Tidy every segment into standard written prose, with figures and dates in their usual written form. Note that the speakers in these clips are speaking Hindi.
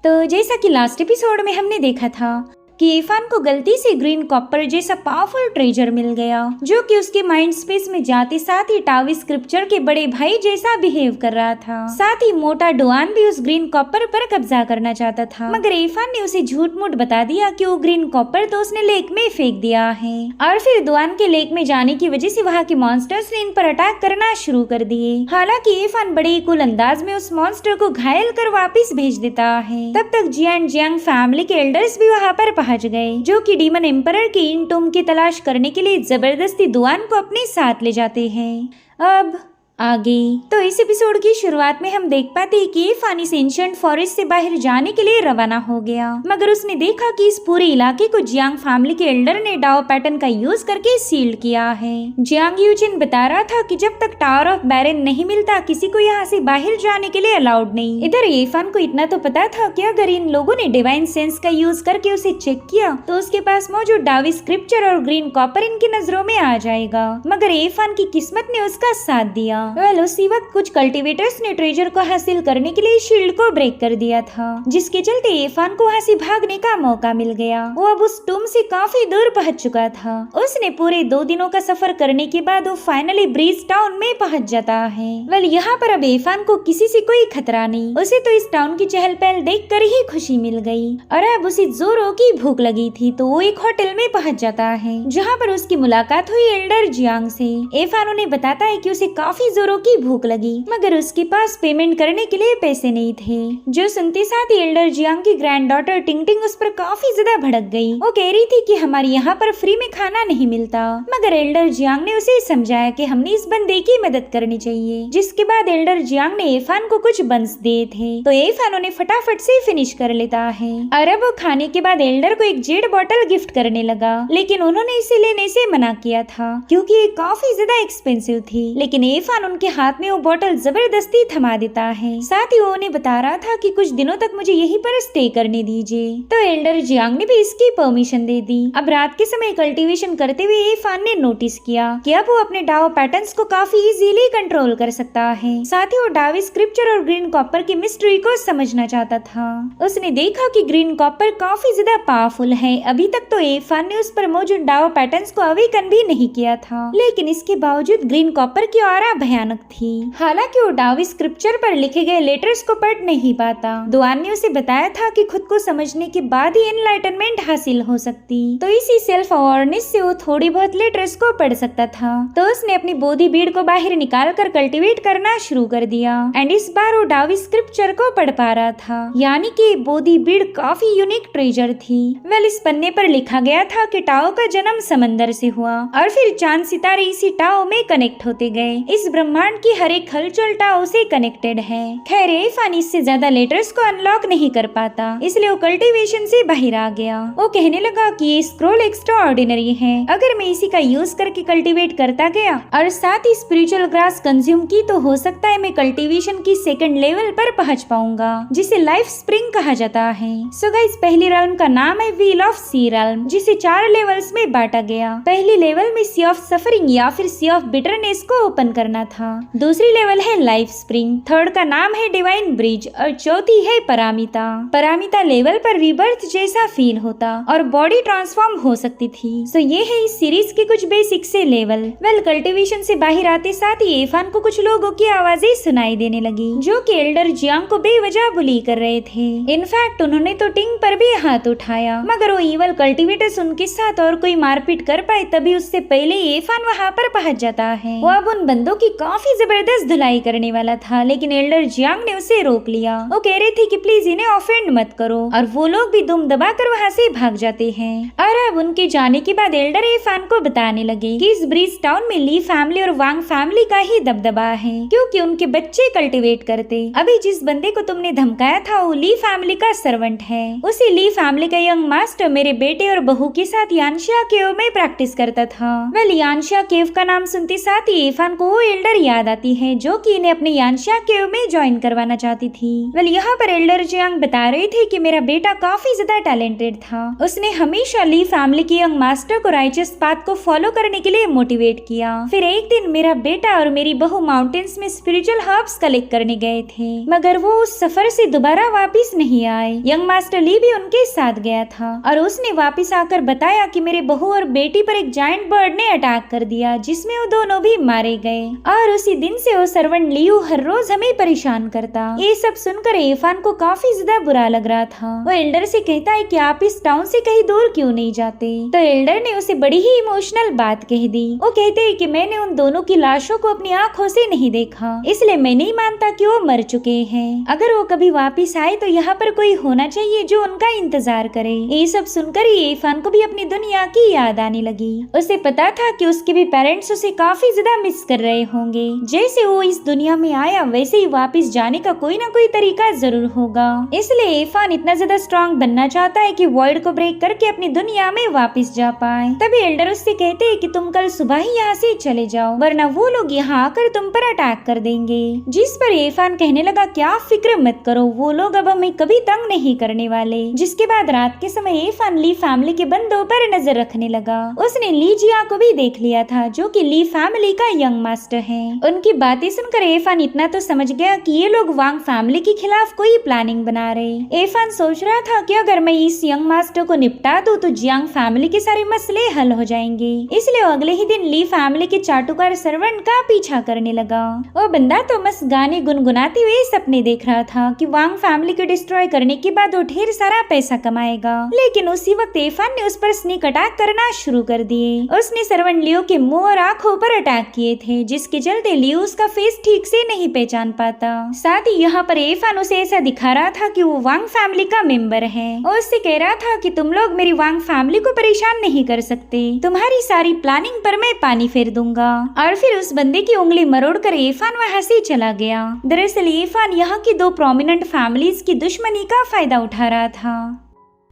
तो जैसा कि लास्ट एपिसोड में हमने देखा था कि इरफान को गलती से ग्रीन कॉपर जैसा पावरफुल ट्रेजर मिल गया, जो कि उसके माइंड स्पेस में जाते साथ ही टावी स्क्रिप्चर के बड़े भाई जैसा बिहेव कर रहा था। साथ ही मोटा डुआन भी उस ग्रीन कॉपर पर कब्जा करना चाहता था, मगर इरफान ने उसे झूठ मूठ बता दिया कि वो ग्रीन कॉपर तो उसने लेक में फेंक दिया है। और फिर डुआन के लेक में जाने की वजह से वहाँ के मॉन्स्टर्स ने इन पर अटैक करना शुरू कर दिए। हालांकि इरफान बड़े ही कूल अंदाज में उस मॉन्स्टर को घायल कर वापिस भेज देता है। तब तक जियान जियांग फैमिली के एल्डर्स भी वहाँ पर पहुंच गए, जो कि डीमन एम्परर की इन टूम की तलाश करने के लिए जबरदस्ती डुआन को अपने साथ ले जाते हैं। अब आगे तो इस एपिसोड की शुरुआत में हम देख पाते हैं कि इरफान इस एंशिएंट फॉरेस्ट से बाहर जाने के लिए रवाना हो गया, मगर उसने देखा कि इस पूरे इलाके को जियांग फैमिली के एल्डर ने डाओ पैटर्न का यूज करके सील्ड किया है। जियांग यूजिन बता रहा था कि जब तक टावर ऑफ बैरन नहीं मिलता किसी को यहाँ से बाहर जाने के लिए अलाउड नहीं। इधर इरफान को इतना तो पता था कि अगर इन लोगों ने डिवाइन सेंस का यूज करके उसे चेक किया तो उसके पास मौजूद डावी स्क्रिप्चर और ग्रीन कॉपर इनकी नजरों में आ जाएगा, मगर इरफान की किस्मत ने उसका साथ दिया। उसी वक्त कुछ कल्टीवेटर्स ने ट्रेजर को हासिल करने के लिए शील्ड को ब्रेक कर दिया था, जिसके चलते इरफान को वहाँ से भागने का मौका मिल गया। वो अब उस टूम से काफी दूर पहुंच चुका था। उसने पूरे 2 दिनों का सफर करने के बाद वो फाइनली ब्रीज टाउन में पहुंच जाता है। वेल यहाँ पर अब इरफान को किसी से कोई खतरा नहीं, उसे तो इस टाउन की चहल पहल देख कर ही खुशी मिल गई और अब उसे जोरों की भूख लगी थी, तो वो एक होटल में पहुंच जाता है, जहाँ पर उसकी मुलाकात हुई एल्डर जियांग से। इरफान उन्हें बताता है कि उसे काफी जोरों की भूख लगी, मगर उसके पास पेमेंट करने के लिए पैसे नहीं थे। जो सुनते साथ ही एल्डर जियांग की ग्रैंड डॉटर टिंग उस पर काफी ज्यादा भड़क गई। वो कह रही थी कि हमारे यहाँ पर फ्री में खाना नहीं मिलता, मगर एल्डर जियांग ने उसे समझाया कि हमने इस बंदे की मदद करनी चाहिए। जिसके बाद एल्डर जियांग ने इरफान को कुछ बंस दिए थे, तो इरफान उन्हें फटाफट से फिनिश कर लेता है। और अब वो खाने के बाद एल्डर को एक जेड बॉटल गिफ्ट करने लगा, लेकिन उन्होंने इसे लेने से मना किया था क्योंकि ये काफी ज्यादा एक्सपेंसिव थी। लेकिन इरफान उनके हाथ में वो बॉटल जबरदस्ती थमा देता है। साथ ही वो उन्हें बता रहा था कि कुछ दिनों तक मुझे यहीं पर स्टे करने दीजिए, तो एल्डर जियांग ने भी इसकी परमिशन दे दी। अब रात के समय कल्टीवेशन करते हुए इरफान ने नोटिस किया कि अब वो अपने डाओ पैटर्न्स को काफी इजीली कंट्रोल कर सकता है। साथ ही वो डावी स्क्रिप्चर और ग्रीन कॉपर की मिस्ट्री को समझना चाहता था। उसने देखा कि ग्रीन कॉपर काफी ज्यादा पावरफुल है। अभी तक तो इरफान ने उस पर मौजूद डाओ पैटर्न्स को अवेकन भी नहीं किया था, लेकिन इसके बावजूद ग्रीन कॉपर की ऑरा भयानक थी। हालांकि वो डावी स्क्रिप्चर पर लिखे गए लेटर्स को पढ़ नहीं पाता। डुआन ने उसे बताया था कि खुद को समझने के बाद ही एनलाइटनमेंट हासिल हो सकती, तो इसी सेल्फ अवेयरनेस से वो थोड़ी बहुत लेटर्स को पढ़ सकता था। तो उसने अपनी बोधी बीड़ को बाहर निकाल कर कल्टीवेट करना शुरू कर दिया एंड इस बार वो डावी स्क्रिप्चर को पढ़ पा रहा था, यानी कि बोधी बीड़ काफी यूनिक ट्रेजर थी। वेल इस पन्ने पर लिखा गया था कि टाओ का जन्म समंदर से हुआ और फिर चांद सितारे इसी टाओ में कनेक्ट होते गए। इस ब्रह्मांड की हर एक हलचल टाओ से कनेक्टेड है। खैर इरफान इससे ज्यादा लेटर्स को अनलॉक नहीं कर पाता, इसलिए वो कल्टीवेशन से बाहर आ गया। वो कहने लगा कि ये स्क्रॉल एक्स्ट्रा ऑर्डिनरी है, अगर मैं इसी का यूज करके कल्टीवेट करता गया और साथ ही स्पिरिचुअल ग्रास कंज्यूम की तो हो सकता है मैं कल्टीवेशन की सेकंड लेवल पर पहुंच पाऊंगा, जिसे लाइफ स्प्रिंग कहा जाता है। सो गाइस पहली रेल्म का नाम है व्हील ऑफ सी रेल्म, जिसे 4 लेवल्स में बांटा गया। पहली लेवल में सी ऑफ सफरिंग या फिर सी ऑफ बिटरनेस को ओपन करना था। दूसरी लेवल है लाइफ स्प्रिंग, थर्ड का नाम है डिवाइन ब्रिज और चौथी है परामिता। परामिता लेवल पर रीबर्थ जैसा फील होता और बॉडी ट्रांसफॉर्म हो सकती थी। सो ये है इस सीरीज के कुछ बेसिक से लेवल। वेल कल्टीवेशन से बाहर आते साथ ही इरफान को कुछ लोगों की आवाजें सुनाई देने लगी, जो कि एल्डर जियांग को बेवजह बुली कर रहे थे। इनफैक्ट उन्होंने तो टिंग पर भी हाथ उठाया, मगर वो ईवल कल्टीवेटर्स उनके साथ और कोई मारपीट कर पाए तभी उससे पहले इरफान वहाँ पर पहुँच जाता है। वो अब उन बंदों की काफी जबरदस्त धुलाई करने वाला था, लेकिन एल्डर जियांग ने उसे रोक लिया। वो कह रही थी कि प्लीज इन्हें ऑफेंड मत करो, और वो लोग भी दुम दबाकर वहाँ से भाग जाते हैं। और अब उनके जाने के बाद एल्डर इरफान को बताने लगे कि इस ब्रीज टाउन में ली फैमिली और वांग फैमिली का ही दबदबा है, क्योंकि उनके बच्चे कल्टीवेट करते। अभी जिस बंदे को तुमने धमकाया था वो ली फैमिली का सर्वेंट है। उसी ली फैमिली का यंग मास्टर मेरे बेटे और बहू के साथ यानशिया केव में प्रैक्टिस करता था। वेल यानशिया केव का नाम सुनते साथ ही इरफान को वो एल्डर याद आती है जो कि इन्हें अपने यानशा केव में ज्वाइन करवाना चाहती थी। वेल यहाँ पर एल्डर जियांग बता रहे थे कि मेरा बेटा काफी ज्यादा टैलेंटेड था। उसने हमेशा ली फैमिली के यंग मास्टर को राइचस पाथ को फॉलो करने के लिए मोटिवेट किया। फिर एक दिन मेरा बेटा और मेरी बहू माउंटेन्स में स्पिरिचुअल हर्ब्स कलेक्ट करने गए थे, मगर वो उस सफर से दोबारा वापिस नहीं आए। यंग मास्टर ली भी उनके साथ गया था और उसने वापिस आकर बताया कि मेरे बहू और बेटी पर एक जायंट बर्ड ने अटैक कर दिया, जिसमें वो दोनों भी मारे गए और उसी दिन से वो सर्वेंट लियू हर रोज हमें परेशान करता। ये सब सुनकर इरफान को काफी ज्यादा बुरा लग रहा था। वो एल्डर से कहता है कि आप इस टाउन से कहीं दूर क्यों नहीं जाते। तो एल्डर ने उसे बड़ी ही इमोशनल बात कह दी। वो कहते हैं कि मैंने उन दोनों की लाशों को अपनी आंखों से नहीं देखा, इसलिए मैं नहीं मानता कि वो मर चुके हैं। अगर वो कभी वापिस आए तो यहाँ पर कोई होना चाहिए जो उनका इंतजार करे। ये सब सुनकर ही इरफान को भी अपनी दुनिया की याद आने लगी। उसे पता था कि उसके भी पेरेंट्स उसे काफी ज्यादा मिस कर रहे होंगे। जैसे वो इस दुनिया में आया वैसे ही वापिस जाने का कोई ना कोई तरीका जरूर होगा। इसलिए इरफान इतना ज्यादा स्ट्रॉन्ग बनना चाहता है कि वॉइड को ब्रेक करके अपनी दुनिया में वापिस जा पाए। तभी एल्डर उससे कहते हैं कि तुम कल सुबह ही यहाँ से चले जाओ, वरना वो लोग यहाँ आकर तुम पर अटैक कर देंगे। जिस पर इरफान कहने लगा कि आप फिक्र मत करो, वो लोग अब हमें कभी तंग नहीं करने वाले। जिसके बाद रात के समय इरफान ली फैमिली के बंदों पर नजर रखने लगा। उसने ली जिया को भी देख लिया था जो कि ली फैमिली का यंग मास्टर है। उनकी बातें सुनकर इरफान इतना तो समझ गया कि ये लोग वांग फैमिली के खिलाफ कोई प्लानिंग बना रहे। इरफान सोच रहा था कि अगर मैं इस यंग मास्टर को निपटा दूं तो जियांग फैमिली के सारे मसले हल हो जाएंगे। इसलिए अगले ही दिन ली फैमिली के चाटुकार सर्वेंट का पीछा करने लगा। वो बंदा तो मस्त गाने गुनगुनाते हुए सपने देख रहा था कि वांग फैमिली को डिस्ट्रॉय करने के बाद वो ढेर सारा पैसा कमाएगा। लेकिन उसी वक्त इरफान ने उस पर स्नीक अटैक करना शुरू कर दिए। उसने सर्वेंट लियो के मुंह और आंखों पर अटैक किए थे, जिसके चलते लियो उसका फेस ठीक से नहीं पहचान पाता। साथ ही यहाँ पर इरफान उसे ऐसा दिखा रहा था कि वो वांग फैमिली का मेंबर है और उससे कह रहा था कि तुम लोग मेरी वांग फैमिली को परेशान नहीं कर सकते, तुम्हारी सारी प्लानिंग पर मैं पानी फेर दूंगा। और फिर उस बंदे की उंगली मरोड़ कर इरफान वहाँ से चला गया। दरअसल इरफान यहाँ की दो प्रोमिनेंट फैमिलीज की दुश्मनी का फायदा उठा रहा था।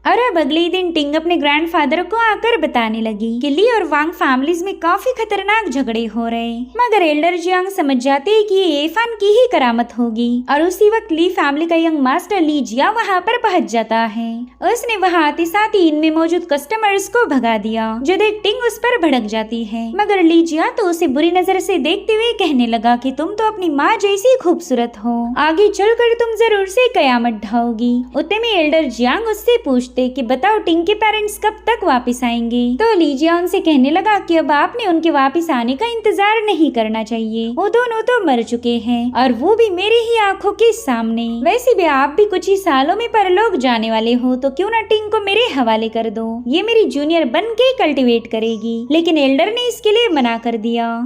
और अब अगले दिन टिंग अपने ग्रैंडफादर को आकर बताने लगी कि ली और वांग फैमिलीज में काफी खतरनाक झगड़े हो रहे। मगर एल्डर जियांग समझ जाते हैं कि ये इरफान की ही करामत होगी और उसी वक्त ली फैमिली का यंग मास्टर ली जिया वहाँ पर पहुँच जाता है। उसने वहाँ आते साथ ही इनमें मौजूद कस्टमर्स को भगा दिया, जो देख टिंग उस पर भड़क जाती है। मगर ली जिया तो उसे बुरी नजर से देखते हुए कहने लगा कि तुम तो अपनी माँ जैसी खूबसूरत हो, आगे चलकर तुम जरूर से कयामत ढाओगी। उतने में एल्डर जियांग उससे पूछते कि बताओ टिंग के पेरेंट्स कब तक वापस आएंगे। तो लीजिया उनसे कहने लगा कि अब आपने उनके वापस आने का इंतजार नहीं करना चाहिए, वो दोनों तो मर चुके हैं और वो भी मेरे ही आंखों के सामने। वैसे भी आप भी कुछ ही सालों में परलोक जाने वाले हो, तो क्यों ना टिंग को मेरे हवाले कर दो, ये मेरी जूनियर बन के कल्टिवेट करेगी। लेकिन एल्डर ने इसके लिए मना कर दिया,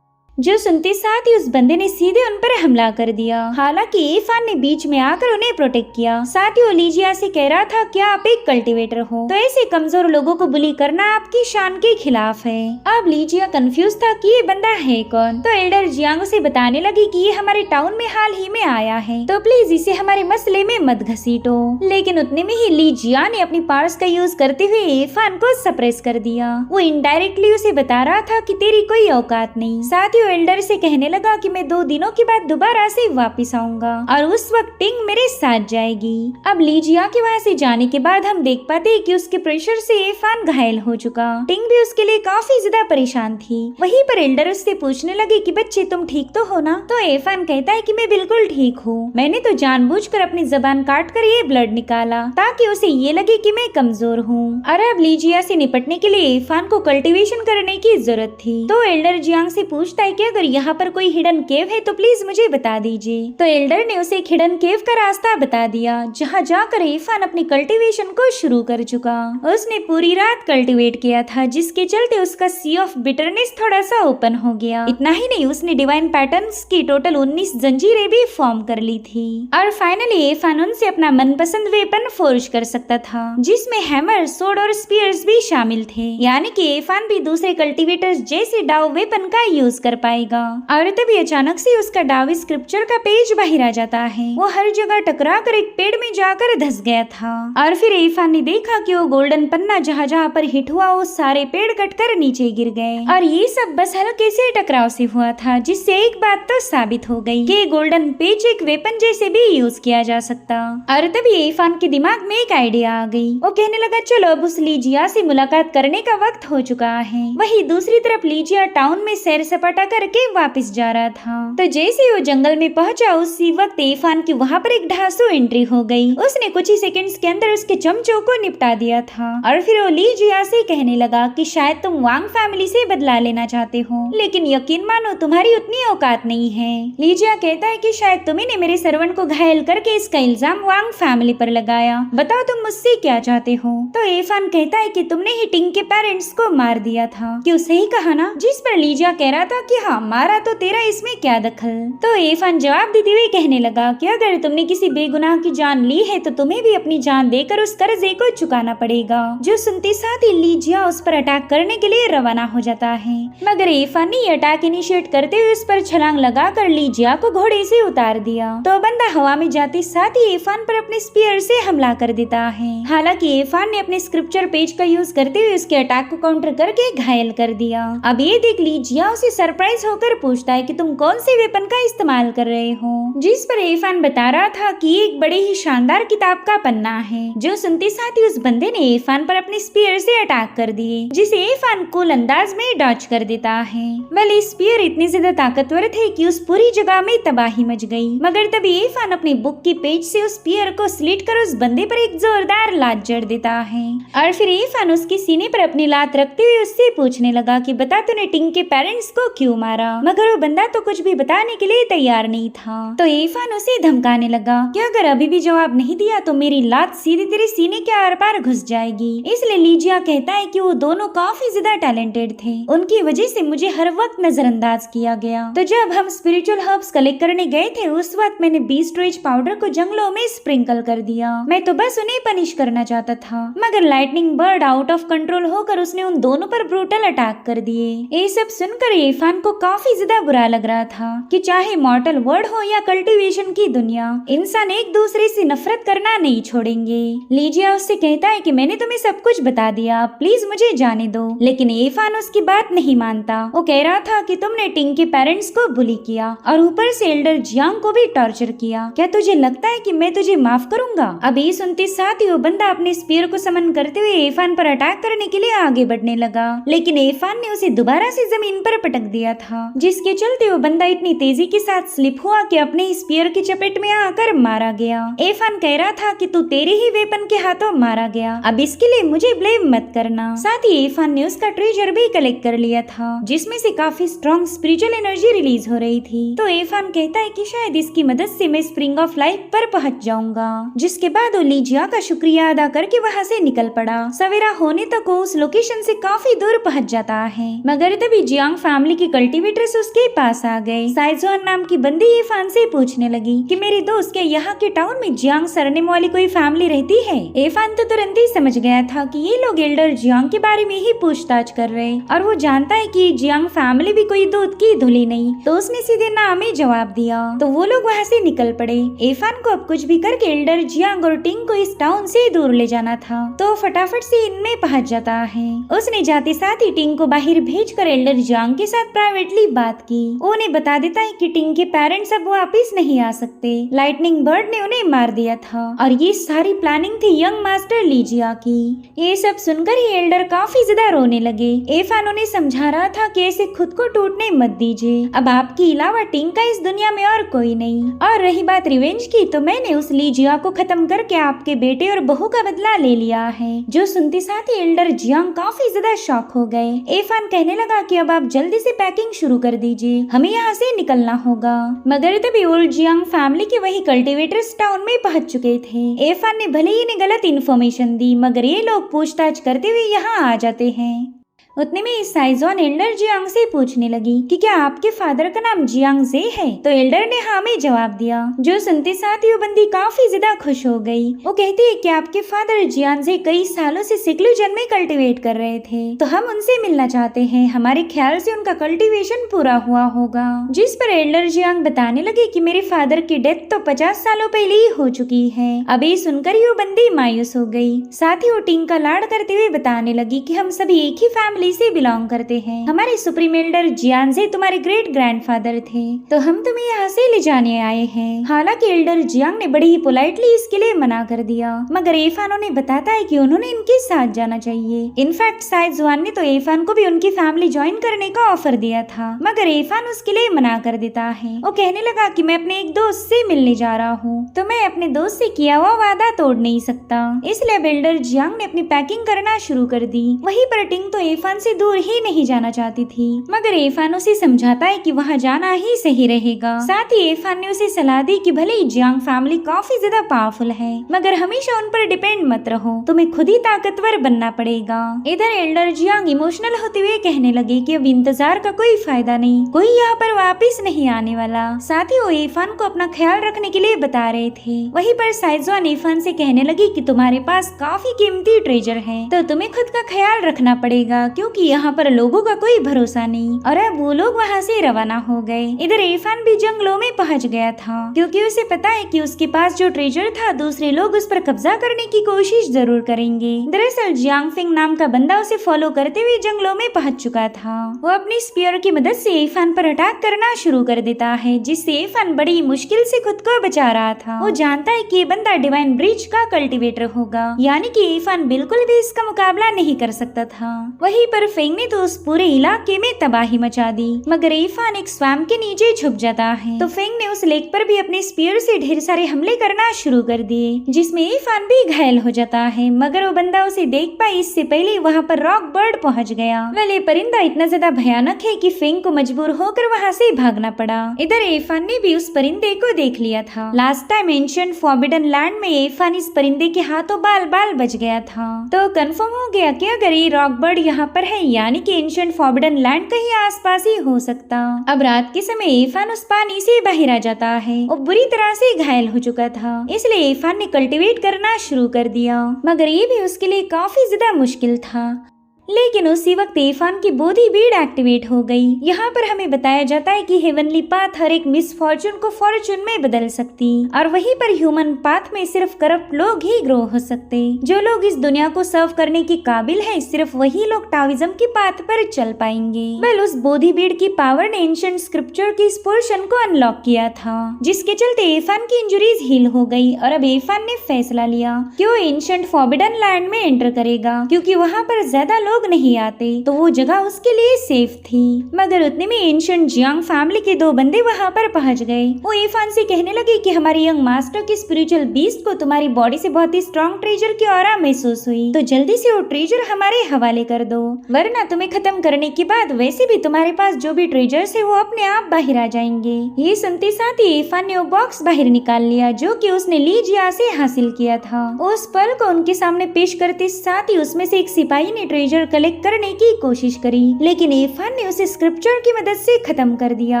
जो सुनते साथ ही उस बंदे ने सीधे उन पर हमला कर दिया। हालांकि इरफान ने बीच में आकर उन्हें प्रोटेक्ट किया। साथ ही ओलिजिया से कह रहा था कि आप एक कल्टीवेटर हो, तो ऐसे कमजोर लोगों को बुली करना आपकी शान के खिलाफ है। अब लीजिया कंफ्यूज था कि ये बंदा है कौन। तो एल्डर जियांग से बताने लगी कि ये हमारे टाउन में हाल ही में आया है, तो प्लीज इसे हमारे मसले में मत घसीटो। लेकिन उतने में ही लीजिया ने अपनी पावर्स का यूज करते हुए इरफान को सप्रेस कर दिया। वो इनडायरेक्टली उसे बता रहा था कि तेरी कोई औकात नहीं। साथ ही एल्डर से कहने लगा कि मैं 2 दिनों के बाद दोबारा से वापस आऊंगा और उस वक्त टिंग मेरे साथ जाएगी। अब लीजिया के वहाँ से जाने के बाद हम देख पाते हैं कि उसके प्रेशर से इरफान घायल हो चुका। टिंग भी उसके लिए काफी ज्यादा परेशान थी। वहीं पर एल्डर उससे पूछने लगे कि बच्चे तुम ठीक तो हो ना। तो इरफान कहता है कि मैं बिल्कुल ठीक हूँ, मैंने तो जानबूझकर अपनी जबान काट कर ये ब्लड निकाला ताकि उसे ये लगे कि मैं कमजोर हूँ। और अब लीजिया से निपटने के लिए इरफान को कल्टीवेशन करने की जरूरत थी। तो एल्डर जियांग से पूछता है कि अगर यहाँ पर कोई हिडन केव है तो प्लीज मुझे बता दीजिए। तो एल्डर ने उसे एक हिडन केव का रास्ता बता दिया, जहाँ जाकर इरफान अपनी कल्टीवेशन को शुरू कर चुका। उसने पूरी रात कल्टीवेट किया था, जिसके चलते उसका सी ऑफ बिटरनेस थोड़ा सा ओपन हो गया। इतना ही नहीं, उसने डिवाइन पैटर्न्स की टोटल 19 जंजीरें भी फॉर्म कर ली थी। और फाइनली इरफान उनसे अपना मनपसंद वेपन फोर्ज कर सकता था, जिसमें हैमर, सोर्ड और स्पीयर्स भी शामिल थे। यानी कि इरफान भी दूसरे कल्टीवेटर्स जैसे डाउ वेपन का यूज कर पाएगा। और तभी अचानक से उसका डावी स्क्रिप्चर का पेज बाहर आ जाता है। वो हर जगह टकरा कर एक पेड़ में जाकर धंस गया था और फिर इरफान ने देखा कि वो गोल्डन पन्ना जहाँ जहाँ पर हिट हुआ वो सारे पेड़ कटकर नीचे गिर गए और ये सब बस हल्के से टकराव से हुआ था, जिससे एक बात तो साबित हो गई कि गोल्डन पेज एक वेपन जैसे भी यूज किया जा सकता। और तभी इरफान के दिमाग में एक आइडिया आ गई। वो कहने लगा चलो अब उस लीजिया से मुलाकात करने का वक्त हो चुका है। वही दूसरी तरफ लीजिया टाउन में सैर सपाटा करके वापस जा रहा था। तो जैसे वो जंगल में पहुंचा उसी वक्त इरफान की वहाँ पर एक ढांसू एंट्री हो गई। उसने कुछ ही सेकंड्स के अंदर उसके चमचों को निपटा दिया था और फिर वो लीजिया से कहने लगा कि शायद तुम वांग फैमिली से बदला लेना चाहते हो, लेकिन यकीन मानो तुम्हारी उतनी औकात नहीं है। लीजिया कहता है कि शायद तुम्ही ने मेरे सर्वेंट को घायल करके इसका इल्जाम वांग फैमिली पर लगाया, बताओ तुम मुझसे क्या चाहते हो। तो इरफान कहता है कि तुमने ही टिंग के पेरेंट्स को मार दिया था। क्यों, सही कहा ना? जिस पर लीजिया कह रहा था कि हाँ मारा तो तेरा इसमें क्या दखल। तो इरफान जवाब देते हुए कहने लगा कि अगर तुमने किसी बेगुनाह की जान ली है तो तुम्हें भी अपनी जान देकर उस कर्जे को चुकाना पड़ेगा। जो सुनते साथ ही लीजिया उस पर अटैक करने के लिए रवाना हो जाता है, मगर इरफान ने अटैक इनिशिएट करते हुए उस पर छलांग लगाकर लीजिया को घोड़े से उतार दिया। तो बंदा हवा में जाते साथ ही इरफान पर अपने स्पीयर से हमला कर देता है। हालांकि इरफान ने अपने स्क्रिप्चर पेज का यूज करते हुए उसके अटैक को काउंटर करके घायल कर दिया। अब ये देख लीजिया उसे सरप्राइज होकर पूछता है कि तुम कौन से वेपन का इस्तेमाल कर रहे हो, जिस पर इरफान बता रहा था कि एक बड़े ही शानदार किताब का पन्ना है। जो सुनते साथ ही उस बंदे ने इरफान पर अपने स्पीयर से अटैक कर दिए, जिसे इरफान कूल अंदाज में डॉच कर देता है। भले स्पीयर इतने ज्यादा ताकतवर थे कि उस पूरी जगह में तबाही मच गई, मगर तभी इरफान अपनी बुक की पेज से उस स्पीयर को स्लिट कर उस बंदे पर एक जोरदार लात जड़ देता है। और फिर इरफान उसके सीने पर अपनी लात रखते हुए उससे पूछने लगा कि बता तूने टिंग के पेरेंट्स को क्यों मारा, मगर वो बंदा तो कुछ भी बताने के लिए तैयार नहीं था। तो इरफान उसे धमकाने लगा कि अगर अभी भी जवाब नहीं दिया तो मेरी लात सीधे तेरे सीने के आर पार घुस जाएगी। इसलिए लीजिया कहता है कि वो दोनों काफी ज्यादा टैलेंटेड थे, उनकी वजह से मुझे हर वक्त नजरअंदाज किया गया। तो जब हम स्पिरिचुअल हर्ब्स कलेक्ट करने गए थे उस वक्त मैंने बीस्ट रेज पाउडर को जंगलों में स्प्रिंकल कर दिया। मैं तो बस उन्हें पनिश करना चाहता था, मगर lightning bird out of control होकर उसने उन दोनों पर ब्रूटल अटैक कर दिए। ये सब सुनकर इरफान को काफी ज्यादा बुरा लग रहा था कि चाहे मॉर्टल वर्ल्ड हो या कल्टीवेशन की दुनिया, इंसान एक दूसरे से नफरत करना नहीं छोड़ेंगे। लीजिया उससे कहता है कि मैंने तुम्हें सब कुछ बता दिया, प्लीज मुझे जाने दो, लेकिन इरफान उसकी बात नहीं मानता। वो कह रहा था कि तुमने टिंग के पेरेंट्स को बुली किया और ऊपर से एल्डर जियांग को भी टॉर्चर किया, क्या तुझे लगता है कि मैं तुझे माफ करूंगा? अब ये सुनते साथ ही वो बंदा अपने स्पीयर को समन करते हुए इरफान पर अटैक करने के लिए आगे बढ़ने लगा, लेकिन इरफान ने उसे दोबारा से जमीन पर पटक दिया था, जिसके चलते वो बंदा इतनी तेजी के साथ स्लिप हुआ कि अपने स्पीयर की चपेट में आकर मारा गया। इरफान कह रहा था कि तू तेरे ही वेपन के हाथों मारा गया, अब इसके लिए मुझे ब्लेम मत करना। साथ ही इरफान ने उसका ट्रेजर भी कलेक्ट कर लिया था, जिसमें से काफी स्ट्रॉन्ग स्पिरिचुअल एनर्जी रिलीज हो रही थी। तो इरफान कहता है कि शायद इसकी मदद से मैं स्प्रिंग ऑफ लाइफ पर पहुंच जाऊंगा, जिसके बाद वो लीजिया का शुक्रिया अदा करके वहाँ से निकल पड़ा। सवेरा होने तक वो उस लोकेशन से काफी दूर पहुंच जाता है, मगर तभी जियांग फैमिली के कल्टीवेटर्स उसके पास आ गए। साइजुआन नाम की बंदी इरफान से पूछने लगी कि मेरे दोस्त के यहाँ के टाउन में जियांग सरनेम वाली कोई फैमिली रहती है। इरफान तो तुरंत ही समझ गया था कि ये लोग एल्डर जियांग के बारे में ही पूछताछ कर रहे, और वो जानता है कि जियांग फैमिली भी कोई दूध की धुली नहीं, तो उसने सीधे ना में जवाब दिया। तो वो लोग वहाँ से निकल पड़े। इरफान को अब कुछ भी करके एल्डर जियांग और टिंग को इस टाउन से दूर ले जाना था, तो फटाफट से इनमें पहुंच जाता है। उसने जाते साथ ही टिंग को बाहर भेजकर एल्डर जियांग के साथ प्राइवेटली बात की। उन्हें बता देता है कि टिंग के पेरेंट्स अब वापिस नहीं आ सकते, लाइटनिंग बर्ड ने उन्हें मार दिया था, और ये सारी प्लानिंग थी यंग मास्टर लीजिया की। ये सब सुनकर ही एल्डर काफी ज्यादा रोने लगे। इरफान उन्हें समझा रहा था कि ऐसे खुद को टूटने मत दीजिए, अब आपके अलावा टिंग का इस दुनिया में और कोई नहीं। और रही बात रिवेंज की, तो मैंने उस लीजिया को खत्म करके आपके बेटे और बहू का बदला ले लिया है। जो सुनते साथ ही एल्डर जियांग काफी ज्यादा शॉक हो गए। इरफान कहने लगा कि अब आप जल्दी से पैकिंग शुरू कर दीजिए, हमें यहाँ से निकलना होगा। मगर तभी ओल्ड जियांग फैमिली के वही कल्टीवेटर्स टाउन में पहुंच चुके थे। इरफान ने भले ही इन्हें गलत इन्फॉर्मेशन दी, मगर ये लोग पूछताछ करते हुए यहाँ आ जाते हैं। उतने में साइजोन एल्डर जियांग से पूछने लगी कि क्या आपके फादर का नाम जियांग जे है। तो एल्डर ने हाँ में जवाब दिया, जो सुनते साथ ही वो बंदी काफी ज्यादा खुश हो गई। वो कहती है कि आपके फादर जियांग जे कई सालों से सिक्लूजन में कल्टीवेट कर रहे थे, तो हम उनसे मिलना चाहते हैं। हमारे ख्याल से उनका कल्टीवेशन पूरा हुआ होगा। जिस पर एल्डर जियांग बताने लगे कि मेरे फादर की डेथ तो 50 सालों पहले ही हो चुकी है। अब ये सुनकर ही वो बंदी मायूस हो गई। साथ ही वो टिंग का लाड़ करते हुए बताने लगी कि हम सभी एक ही फैमिली से बिलोंग करते हैं। हमारे सुप्रीम एल्डर जियांग जे तुम्हारे ग्रेट ग्रैंडफादर थे, तो हम तुम्हें यहाँ से ले जाने आए हैं। हालांकि एल्डर जियांग ने बड़ी ही पोलाइटली इसके लिए मना कर दिया, मगर एफान उन्हें बताता है कि उन्होंने इनके साथ जाना चाहिए। इनफैक्ट साइजवान ने तो एफान को भी उनकी फैमिली ज्वाइन करने का ऑफर दिया था, मगर एफान उसके लिए मना कर देता है। वो कहने लगा कि मैं अपने एक दोस्त से मिलने जा रहा हूँ, तो मैं अपने दोस्त से किया हुआ वादा तोड़ नहीं सकता। इसलिए एल्डर जियांग ने अपनी पैकिंग करना शुरू कर दी। वहीं पर टिंग तो एफान से दूर ही नहीं जाना चाहती थी, मगर एफान उसे समझाता है कि वहाँ जाना ही सही रहेगा। साथ ही एफान ने उसे सलाह दी कि भले ही जियांग फैमिली काफी ज्यादा पावरफुल है, मगर हमेशा उन पर डिपेंड मत रहो, तुम्हें खुद ही ताकतवर बनना पड़ेगा। इधर एल्डर जियांग इमोशनल होते हुए कहने लगे कि अब इंतजार का कोई फायदा नहीं, कोई यहाँ पर वापिस नहीं आने वाला। साथ ही वो एफान को अपना ख्याल रखने के लिए बता रहे थे। वहीं पर साइजवान एफान से कहने लगी कि तुम्हारे पास काफी कीमती ट्रेजर है, तो तुम्हें खुद का ख्याल रखना पड़ेगा, क्योंकि यहाँ पर लोगों का कोई भरोसा नहीं। और अब वो लोग वहाँ से रवाना हो गए। इधर एफान भी जंगलों में पहुँच गया था, क्योंकि उसे पता है कि उसके पास जो ट्रेजर था दूसरे लोग उस पर कब्जा करने की कोशिश जरूर करेंगे। दरअसल जियांग फिंग नाम का बंदा उसे फॉलो करते हुए जंगलों में पहुँच चुका था। वो अपनी स्पीयर की मदद से एफान पर अटैक करना शुरू कर देता है, जिससे एफान बड़ी मुश्किल से खुद को बचा रहा था। वो जानता है कि ये बंदा डिवाइन ब्रिज का कल्टीवेटर होगा, यानी कि एफान बिल्कुल भी इसका मुकाबला नहीं कर सकता था। वहीं पर फेंग ने तो उस पूरे इलाके में तबाही मचा दी, मगर एफान एक स्वैम्प के नीचे छुप जाता है। तो फेंग ने उस लेक पर भी अपने स्पीयर से ढेर सारे हमले करना शुरू कर दिए, जिसमें एफान भी घायल हो जाता है, मगर वो बंदा उसे देख पाए इससे पहले वहाँ पर रॉक बर्ड पहुँच गया। वेल परिंदा इतना ज्यादा भयानक है कि फेंग को मजबूर होकर वहाँ से भागना पड़ा। इधर एफान ने भी उस परिंदे को देख लिया था। Last time ancient forbidden land में एफान इस परिंदे के हाथों बाल बाल बच गया था, तो कंफर्म हो गया कि अगर ये रॉक बर्ड यहाँ पर है, यानी कि एंशिएंट फॉरबिडन लैंड कहीं आसपास ही हो सकता। अब रात के समय एफान उस पानी से बाहर आ जाता है। वो बुरी तरह से घायल हो चुका था, इसलिए एफान ने कल्टीवेट करना शुरू कर दिया, मगर ये भी उसके लिए काफी ज्यादा मुश्किल था। लेकिन उसी वक्त एफान की बोधी बीड एक्टिवेट हो गई। यहाँ पर हमें बताया जाता है कि हेवनली पाथ हर एक मिस फॉर्चून को फॉर्चून में बदल सकती, और वहीं पर ह्यूमन पाथ में सिर्फ करप्ट लोग ही ग्रो हो सकते। जो लोग इस दुनिया को सर्व करने के काबिल है, सिर्फ वही लोग टाविज्म की पाथ पर चल पाएंगे। वेल उस बोधी बीड की पावर ने एंशिएंट स्क्रिप्चर की इस पोर्शन को अनलॉक किया था, जिसके चलते एफान की इंजरीज हील हो गई। और अब एफान ने फैसला लिया कि वो एंशिएंट फॉरबिडन लैंड में एंटर करेगा, क्योंकि वहाँ पर ज्यादा लोग नहीं आते, तो वो जगह उसके लिए सेफ थी। मगर उतने में एंशिएंट जियांग फैमिली के दो बंदे वहाँ पर पहुँच गए। वो एफान से कहने लगे कि हमारे यंग मास्टर की स्पिरिचुअल बीस्ट को तुम्हारी बॉडी से बहुत ही स्ट्रॉन्ग ट्रेजर की ऑरा महसूस हुई, तो जल्दी से वो ट्रेजर हमारे हवाले कर दो, वरना तुम्हें खत्म करने के बाद वैसे भी तुम्हारे पास जो भी ट्रेजर्स है वो अपने आप बाहर आ जाएंगे। ये सुनते साथ ही एफान ने वो बॉक्स बाहर निकाल लिया, जो कि उसने ली जिया से हासिल किया था। उस पल को उनके सामने पेश करते साथ ही उसमें से एक सिपाही ने ट्रेजर कलेक्ट करने की कोशिश करी, लेकिन एफान ने उसे स्क्रिप्चर की मदद से खत्म कर दिया।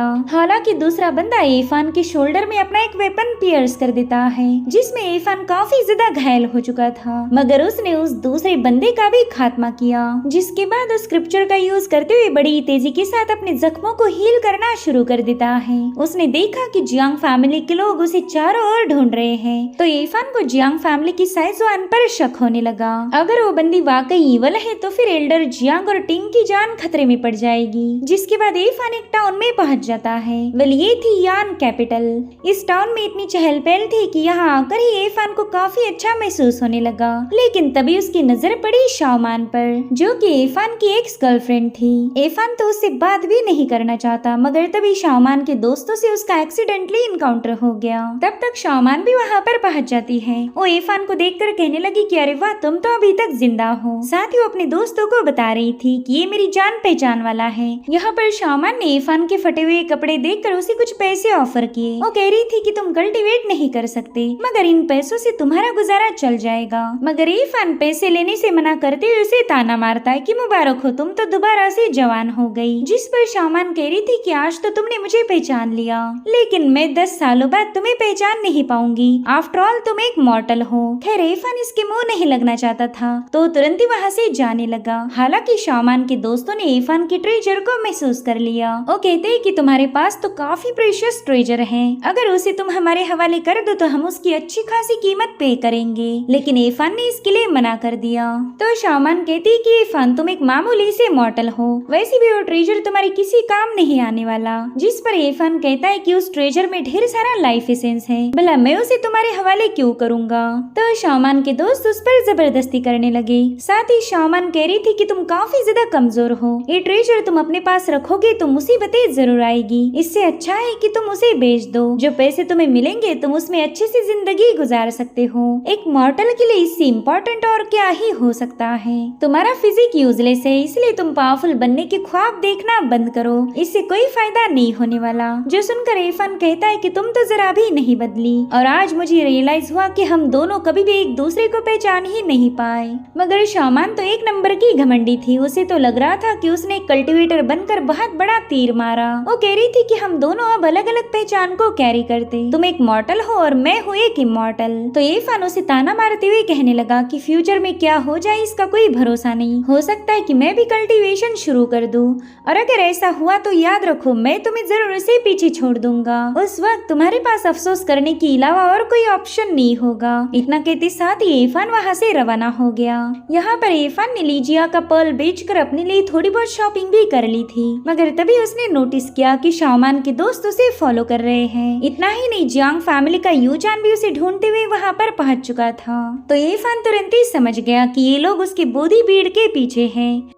हालांकि दूसरा बंदा एफान के शोल्डर में अपना एक वेपन पियर्स कर देता है, जिसमें एफान काफी ज्यादा घायल हो चुका था, मगर उसने उस दूसरे बंदे का भी खात्मा किया, जिसके बाद उस स्क्रिप्चर का यूज करते हुए बड़ी तेजी के साथ अपने जख्मों को हील करना शुरू कर देता है। उसने देखा कि जियांग फैमिली के लोग उसे चारों ओर ढूंढ रहे हैं, तो एफान को जियांग फैमिली की साइजवान पर शक होने लगा। अगर वो बंदी वाकई ईवल है, तो फिर एल्डर जियांग और टिंग की जान खतरे में पड़ जाएगी। जिसके बाद एफान एक टाउन में पहुंच जाता है। वेल ये थी यान कैपिटल। इस टाउन में इतनी चहल पहल थी कि यहाँ आकर ही एफान को काफी अच्छा महसूस होने लगा, लेकिन तभी उसकी नजर पड़ी शाओमान पर, जो कि एफान की एक्स गर्लफ्रेंड थी। एफान तो उससे बात भी नहीं करना चाहता, मगर तभी शाओमान के दोस्तों से उसका एक्सीडेंटली इनकाउंटर हो गया। तब तक शाओमान भी वहाँ पर पहुँच जाती है। वो एफान को देखकर कहने लगी कि अरे वाह, तुम तो अभी तक जिंदा हो। साथ ही वो अपने दोस्तों दोस्तों को बता रही थी कि ये मेरी जान पहचान वाला है। यहाँ पर शामान ने इरफान के फटे हुए कपड़े देखकर उसे कुछ पैसे ऑफर किए। वो कह रही थी कि तुम कल्टीवेट नहीं कर सकते, मगर इन पैसों से तुम्हारा गुजारा चल जाएगा। मगर इरफान पैसे लेने से मना करते हुए उसे ताना मारता है कि मुबारक हो, तुम तो दोबारा से जवान हो गई। जिस पर शामान कह रही थी कि आज तो तुमने मुझे पहचान लिया, लेकिन मैं 10 सालों बाद तुम्हें पहचान नहीं पाऊंगी। आफ्टर ऑल तुम एक मॉर्टल हो। खैर इरफान इसके मुंह नहीं लगना चाहता था तो तुरंत ही वहाँ से जाने लगा। हालांकि शामान के दोस्तों ने इरफान के ट्रेजर को महसूस कर लिया। वो कहते हैं कि तुम्हारे पास तो काफी प्रेशियस ट्रेजर है, अगर उसे तुम हमारे हवाले कर दो तो हम उसकी अच्छी खासी कीमत पे करेंगे। लेकिन इरफान ने इसके लिए मना कर दिया। तो शामान कहती कि इरफान तुम एक मामूली से मॉर्टल हो, वैसे भी वो ट्रेजर तुम्हारे किसी काम नहीं आने वाला। जिस पर इरफान कहता है कि उस ट्रेजर में ढेर सारा लाइफ एसेंस है, भला मैं उसे तुम्हारे हवाले क्यों करूँगा। तो शामान के दोस्त उस पर जबरदस्ती करने लगे। साथ ही शामान कह रही थी कि तुम काफी ज्यादा कमजोर हो, ये ट्रेजर तुम अपने पास रखोगे तो मुसीबतें जरूर आएगी। इससे अच्छा है कि तुम उसे बेच दो, जो पैसे तुम्हें मिलेंगे तुम उसमें अच्छी सी जिंदगी गुजार सकते हो। एक मॉर्टल के लिए इससे इम्पोर्टेंट और क्या ही हो सकता है। तुम्हारा फिजिक यूजलेस है, इसलिए तुम पावरफुल बनने के ख्वाब देखना बंद करो, इससे कोई फायदा नहीं होने वाला। जो सुनकर इरफान कहता है कि तुम तो जरा भी नहीं बदली, और आज मुझे रियलाइज हुआ कि हम दोनों कभी भी एक दूसरे को पहचान ही नहीं पाए। मगर शामान तो एक नंबर की घमंडी थी, उसे तो लग रहा था कि उसने कल्टीवेटर बनकर बहुत बड़ा तीर मारा। वो कह रही थी कि हम दोनों अब अलग अलग पहचान को कैरी करते, तुम एक मॉर्टल हो और मैं हूँ एक इमॉर्टल। तो इरफान उसे ताना मारते हुए कहने लगा कि फ्यूचर में क्या हो जाए इसका कोई भरोसा नहीं, हो सकता है कि मैं भी कल्टीवेशन शुरू कर दूं, और अगर ऐसा हुआ तो याद रखो मैं तुम्हें जरूर से पीछे छोड़ दूंगा। उस वक्त तुम्हारे पास अफसोस करने के अलावा और कोई ऑप्शन नहीं होगा। इतना कहते साथ ही इरफान वहाँ से रवाना हो गया। यहाँ पर इरफान ने लीजिया का पर्ल बेचकर अपने लिए थोड़ी बहुत शॉपिंग भी कर ली थी, मगर तभी उसने नोटिस किया कि शामान के दोस्त उसे फॉलो कर रहे हैं। इतना ही नहीं, जियांग फैमिली का यूचान भी उसे ढूंढते हुए वहाँ पर पहुँच चुका था। तो इरफान तुरंत ही समझ गया कि ये लोग उसके बोधी भीड़ के पीछे हैं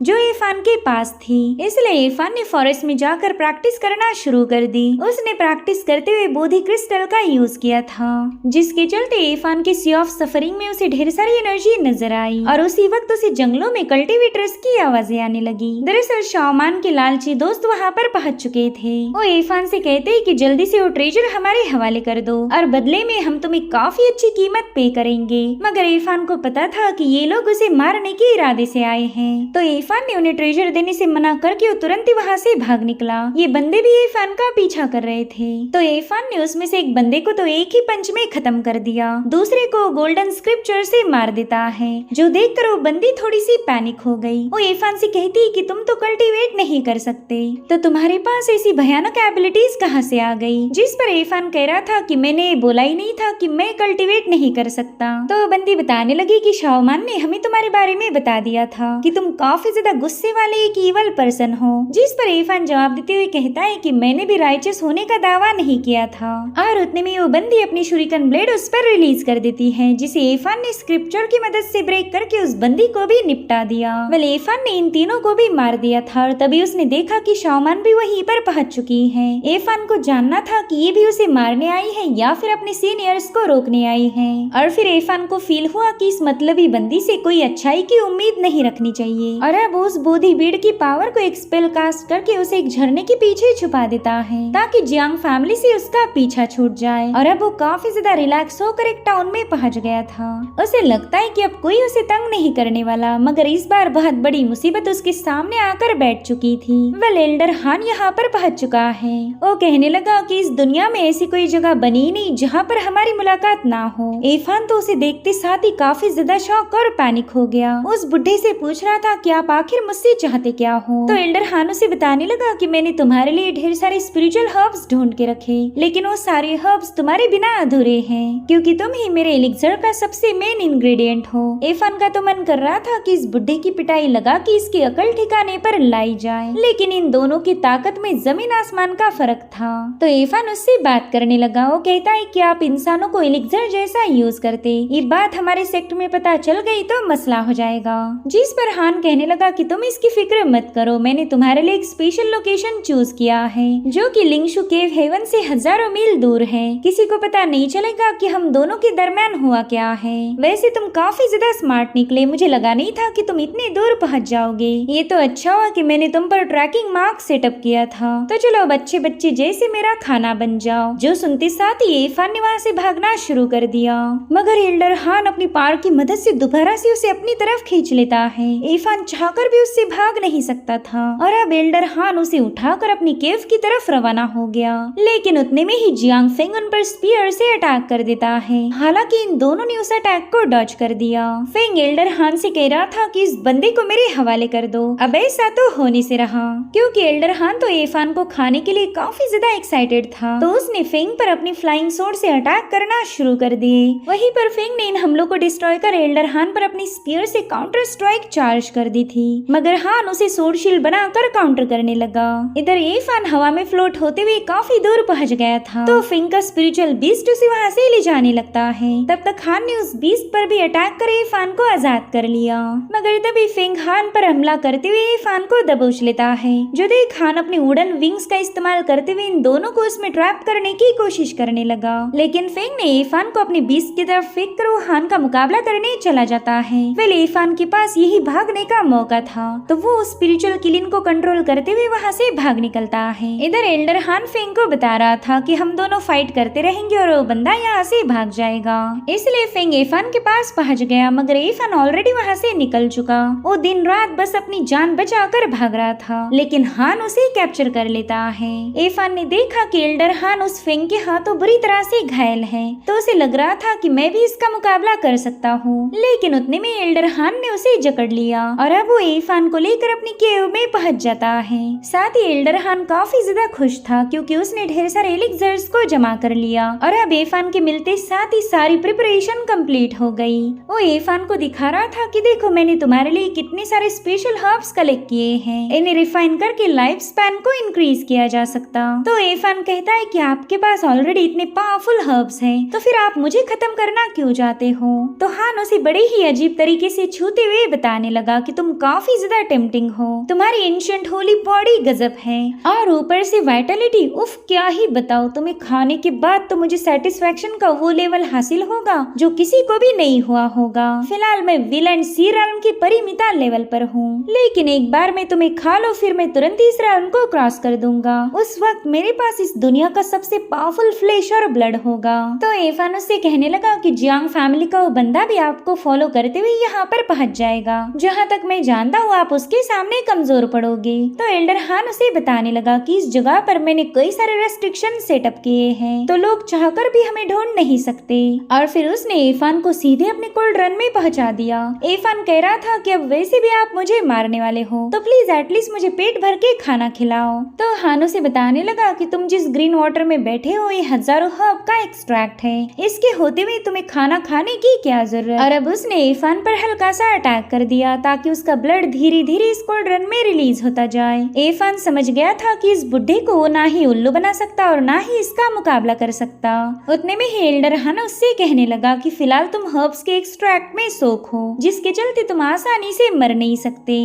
जो इरफान के पास थी। इसलिए इरफान ने फॉरेस्ट में जाकर प्रैक्टिस करना शुरू कर दी। उसने प्रैक्टिस करते हुए बोधी क्रिस्टल का यूज किया था, जिसके चलते इरफान के सी ऑफ सफरिंग में उसे ढेर सारी एनर्जी नजर आई, और उसी वक्त उसे जंगलों में कल्टीवेटर्स की आवाजें आने लगी। दरअसल शामान के लालची दोस्त वहाँ पर पहुँच चुके थे। वो इरफान से कहते हैं कि जल्दी से वो ट्रेजर हमारे हवाले कर दो, और बदले में हम तुम्हें काफी अच्छी कीमत पे करेंगे। मगर इरफान को पता था कि ये लोग उसे मारने के इरादे से आए हैं। तो इरफान ने उन्हें ट्रेजर देने से मना करके वो तुरंत ही वहाँ से भाग निकला। ये बंदे भी इरफान का पीछा कर रहे थे। तो इरफान ने उसमें से एक बंदे को तो एक ही पंच में खत्म कर दिया, दूसरे को गोल्डन स्क्रिप्चर से मार देता है, जो देखकर वो बंदी थोड़ी सी पैनिक हो गई। वो इरफान से कहती कि तुम तो कल्टीवेट नहीं कर सकते, तो तुम्हारे पास ऐसी भयानक एबिलिटीज कहाँ से आ गई। जिस पर इरफान कह रहा था कि मैंने बोला ही नहीं था कि मैं कल्टीवेट नहीं कर सकता। तो बंदी बताने लगी कि शाओमान ने हमें तुम्हारे बारे में बता दिया था कि तुम काफी ज्यादा गुस्से वाले एक ईवल पर्सन हो। जिस पर इरफान जवाब देते हुए कहता है कि मैंने भी राइचस होने का दावा नहीं किया था। और उतने में वो बंदी अपनी शुरिकन ब्लेड उस पर रिलीज कर देती है, जिसे इरफान ने स्क्रिप्चर की मदद से ब्रेक करके उस बंदी को भी निपटा दिया। वेल इरफान ने इन तीनों को भी मार दिया था, और तभी उसने देखा कि शाओमान भी वहीं पर पहुंच चुकी है। इरफान को जानना था कि ये भी उसे मारने आई है या फिर अपने सीनियर्स को रोकने आई है। और फिर इरफान को फील हुआ कि इस मतलबी बंदी से कोई अच्छाई की उम्मीद नहीं रखनी चाहिए, और अब उस बोधी भीड़ की पावर को एक स्पेल कास्ट करके उसे एक झरने के पीछे छुपा देता है, ताकि जियांग फैमिली से उसका पीछा छूट जाए। और अब वो काफी ज्यादा रिलैक्स होकर एक टाउन में पहुंच गया था। उसे लगता है कि अब कोई उसे तंग नहीं करने वाला, मगर इस बार बहुत बड़ी मुसीबत उसके सामने आकर बैठ चुकी थी। वेल एल्डर हान यहाँ पर पहुंच चुका है। वो कहने लगा कि इस दुनिया में ऐसी कोई जगह बनी नहीं जहाँ पर हमारी मुलाकात ना हो। इरफान तो उसे देखते साथ ही काफी ज्यादा शॉक और पैनिक हो गया। उस बुढ़े से पूछ रहा था कि आप आखिर मुझसे चाहते क्या हो। तो एल्डर हान उसे बताने लगा कि मैंने तुम्हारे लिए ढेर सारे स्पिरिचुअल हर्ब्स ढूंढ के रखे, लेकिन वो सारे हर्ब्स तुम्हारे बिना अधूरे हैं, क्योंकि तुम ही मेरे एलिक्सर का सबसे मेन इंग्रेडिएंट हो। इरफान का तो मन कर रहा था कि इस बुढ़े की पिटाई लगा कि इसकी अकल ठिकाने पर लाई जाए, लेकिन इन दोनों की ताकत में जमीन आसमान का फर्क था। तो इरफान उससे बात करने लगा। वो कहता है कि आप इंसानों को एलिक्सर जैसा यूज करते, ये बात हमारे सेक्ट में पता चल गई तो मसला हो जाएगा। जिस पर हान कहने लगा लगा कि तुम इसकी फिक्र मत करो, मैंने तुम्हारे लिए एक स्पेशल लोकेशन चूज किया है जो कि लिंगशु केव हेवन से हजारों मील दूर है। किसी को पता नहीं चलेगा कि हम दोनों के दरमियान हुआ क्या है। वैसे तुम काफी ज्यादा स्मार्ट निकले, मुझे लगा नहीं था कि तुम इतनी दूर पहुंच जाओगे। ये तो अच्छा हुआ कि मैंने तुम पर ट्रैकिंग मार्क सेटअप किया था। तो चलो अब अच्छे बच्चे जैसे मेरा खाना बन जाओ। जो सुनते साथ ही इरफान ने वहाँ से भागना शुरू कर दिया, मगर एल्डर हान अपनी पार की मदद से दोबारा से उसे अपनी तरफ खींच लेता है। इरफान चाहकर भी उससे भाग नहीं सकता था और अब एल्डर हान उसे उठाकर अपनी केव की तरफ रवाना हो गया। लेकिन उतने में ही जियांग फेंग उन पर स्पीयर से अटैक कर देता है। हालांकि इन दोनों ने उस अटैक को डॉज कर दिया। फेंग एल्डर हान से कह रहा था कि इस बंदे को मेरे हवाले कर दो। अब ऐसा तो होने से रहा, क्योंकि एल्डर हान तो इरफान को खाने के लिए काफी ज्यादा एक्साइटेड था, तो उसने फेंग पर अपनी फ्लाइंग स्वॉर्ड से अटैक करना शुरू कर दिए। वहीं पर फेंग ने इन हमलों को डिस्ट्रॉय कर एल्डर हान पर अपनी स्पीयर से काउंटर स्ट्राइक चार्ज कर दी थी, मगर हान उसे स्वॉर्ड शील्ड बनाकर काउंटर करने लगा। इधर इरफान हवा में फ्लोट होते हुए काफी दूर पहुंच गया था, तो फेंग का स्पिरिचुअल बीस्ट उसे वहां से ले जाने लगता है। तब तक हान ने उस बीस्ट पर भी अटैक कर इरफान को आजाद कर लिया, मगर तभी फेंग हान पर हमला करते हुए इरफान को दबोच लेता है। जो देख हान अपने वुडन विंग्स का इस्तेमाल करते हुए इन दोनों को उसमें ट्रैप करने की कोशिश करने लगा, लेकिन फेंग ने इरफान को अपने बीस्ट की तरफ फेंक कर वो हान का मुकाबला करने चला जाता है। वेल इरफान के पास यही भागने का मौका था, तो वो स्पिरिचुअल किलिन को कंट्रोल करते हुए वहाँ से भाग निकलता है। इधर एल्डर हान फेंग को बता रहा था कि हम दोनों फाइट करते रहेंगे और वो बंदा यहाँ से भाग जाएगा, इसलिए फेंग इरफान के पास पहुँच गया, मगर इरफान ऑलरेडी वहाँ से निकल चुका। वो दिन रात बस अपनी जान बचाकर भाग रहा था, लेकिन हान उसे कैप्चर कर लेता है। इरफान ने देखा कि एल्डर हान उस फेंग के हाथों बुरी तरह से घायल है, तो उसे लग रहा था कि मैं भी इसका मुकाबला कर सकता हूँ, लेकिन उतने में एल्डर हान ने उसे जकड़ लिया और अब वो इरफान को लेकर अपनी केव में पहुंच जाता है। साथ ही एल्डर हान काफी ज्यादा खुश था, क्योंकि उसने ढेर सारे एलिक्सर्स को जमा कर लिया और अब इरफान के मिलते साथ ही सारी प्रिपरेशन कंप्लीट हो गई। वो इरफान को दिखा रहा था कि देखो मैंने तुम्हारे लिए कितने सारे स्पेशल हर्ब्स कलेक्ट किए हैं, इन्हें रिफाइन करके लाइफ स्पैन को इंक्रीज किया जा सकता। तो इरफान कहता है कि आपके पास ऑलरेडी इतने पावरफुल हर्ब्स हैं, तो फिर आप मुझे खत्म करना क्यों चाहते हो। तो हान उसे बड़े ही अजीब तरीके से छूते हुए बताने लगा कि तुम काफी ज्यादा टेम्पटिंग हो, तुम्हारी एंशिएंट होली बॉडी गजब है और ऊपर से वाइटलिटी, उफ क्या ही बताओ, तुम्हें खाने के बाद तो मुझे सेटिस्फेक्शन का वो लेवल हासिल होगा जो किसी को भी नहीं हुआ होगा। फिलहाल मैं विल एंड सी realm की परिमिता लेवल पर हूँ, लेकिन एक बार मैं तुम्हें खा लो फिर मैं तुरंत इस realm को क्रॉस कर दूंगा। उस वक्त मेरे पास इस दुनिया का सबसे पावरफुल फ्लेश और ब्लड होगा। तो इरफान उससे कहने लगा कि जियांग फैमिली का वो बंदा भी आपको फॉलो करते हुए यहाँ पर पहुँच जाएगा, जहाँ तक मैं जानता हूँ आप उसके सामने कमजोर पड़ोगे। तो एल्डर हान उसे बताने लगा कि इस जगह पर मैंने कई सारे रेस्ट्रिक्शन सेटअप किए हैं, तो लोग चाहकर भी हमें ढूंढ नहीं सकते। और फिर उसने इरफान को सीधे अपने कोल्ड रन में पहुँचा दिया। इरफान कह रहा था कि अब वैसे भी आप मुझे मारने वाले हो, तो प्लीज एटलीस्ट मुझे पेट भर के खाना खिलाओ। तो हान उसे बताने लगा कि तुम जिस ग्रीन वाटर में बैठे हो ये हजारों हर्ब का एक्सट्रैक्ट है, इसके होते हुए तुम्हें खाना खाने की क्या जरूरत। और अब उसने इरफान पर हल्का सा अटैक कर दिया ताकि उसका ब्लड धीरे धीरे इस कोल्ड रन में रिलीज होता जाए। इरफान समझ गया था कि इस बुढ़े को वो ना ही उल्लू बना सकता और ना ही इसका मुकाबला कर सकता। उतने में ही एल्डर हान उससे कहने लगा कि फिलहाल तुम हर्ब्स के एक्सट्रैक्ट में सोख हो, जिसके चलते तुम आसानी से मर नहीं सकते,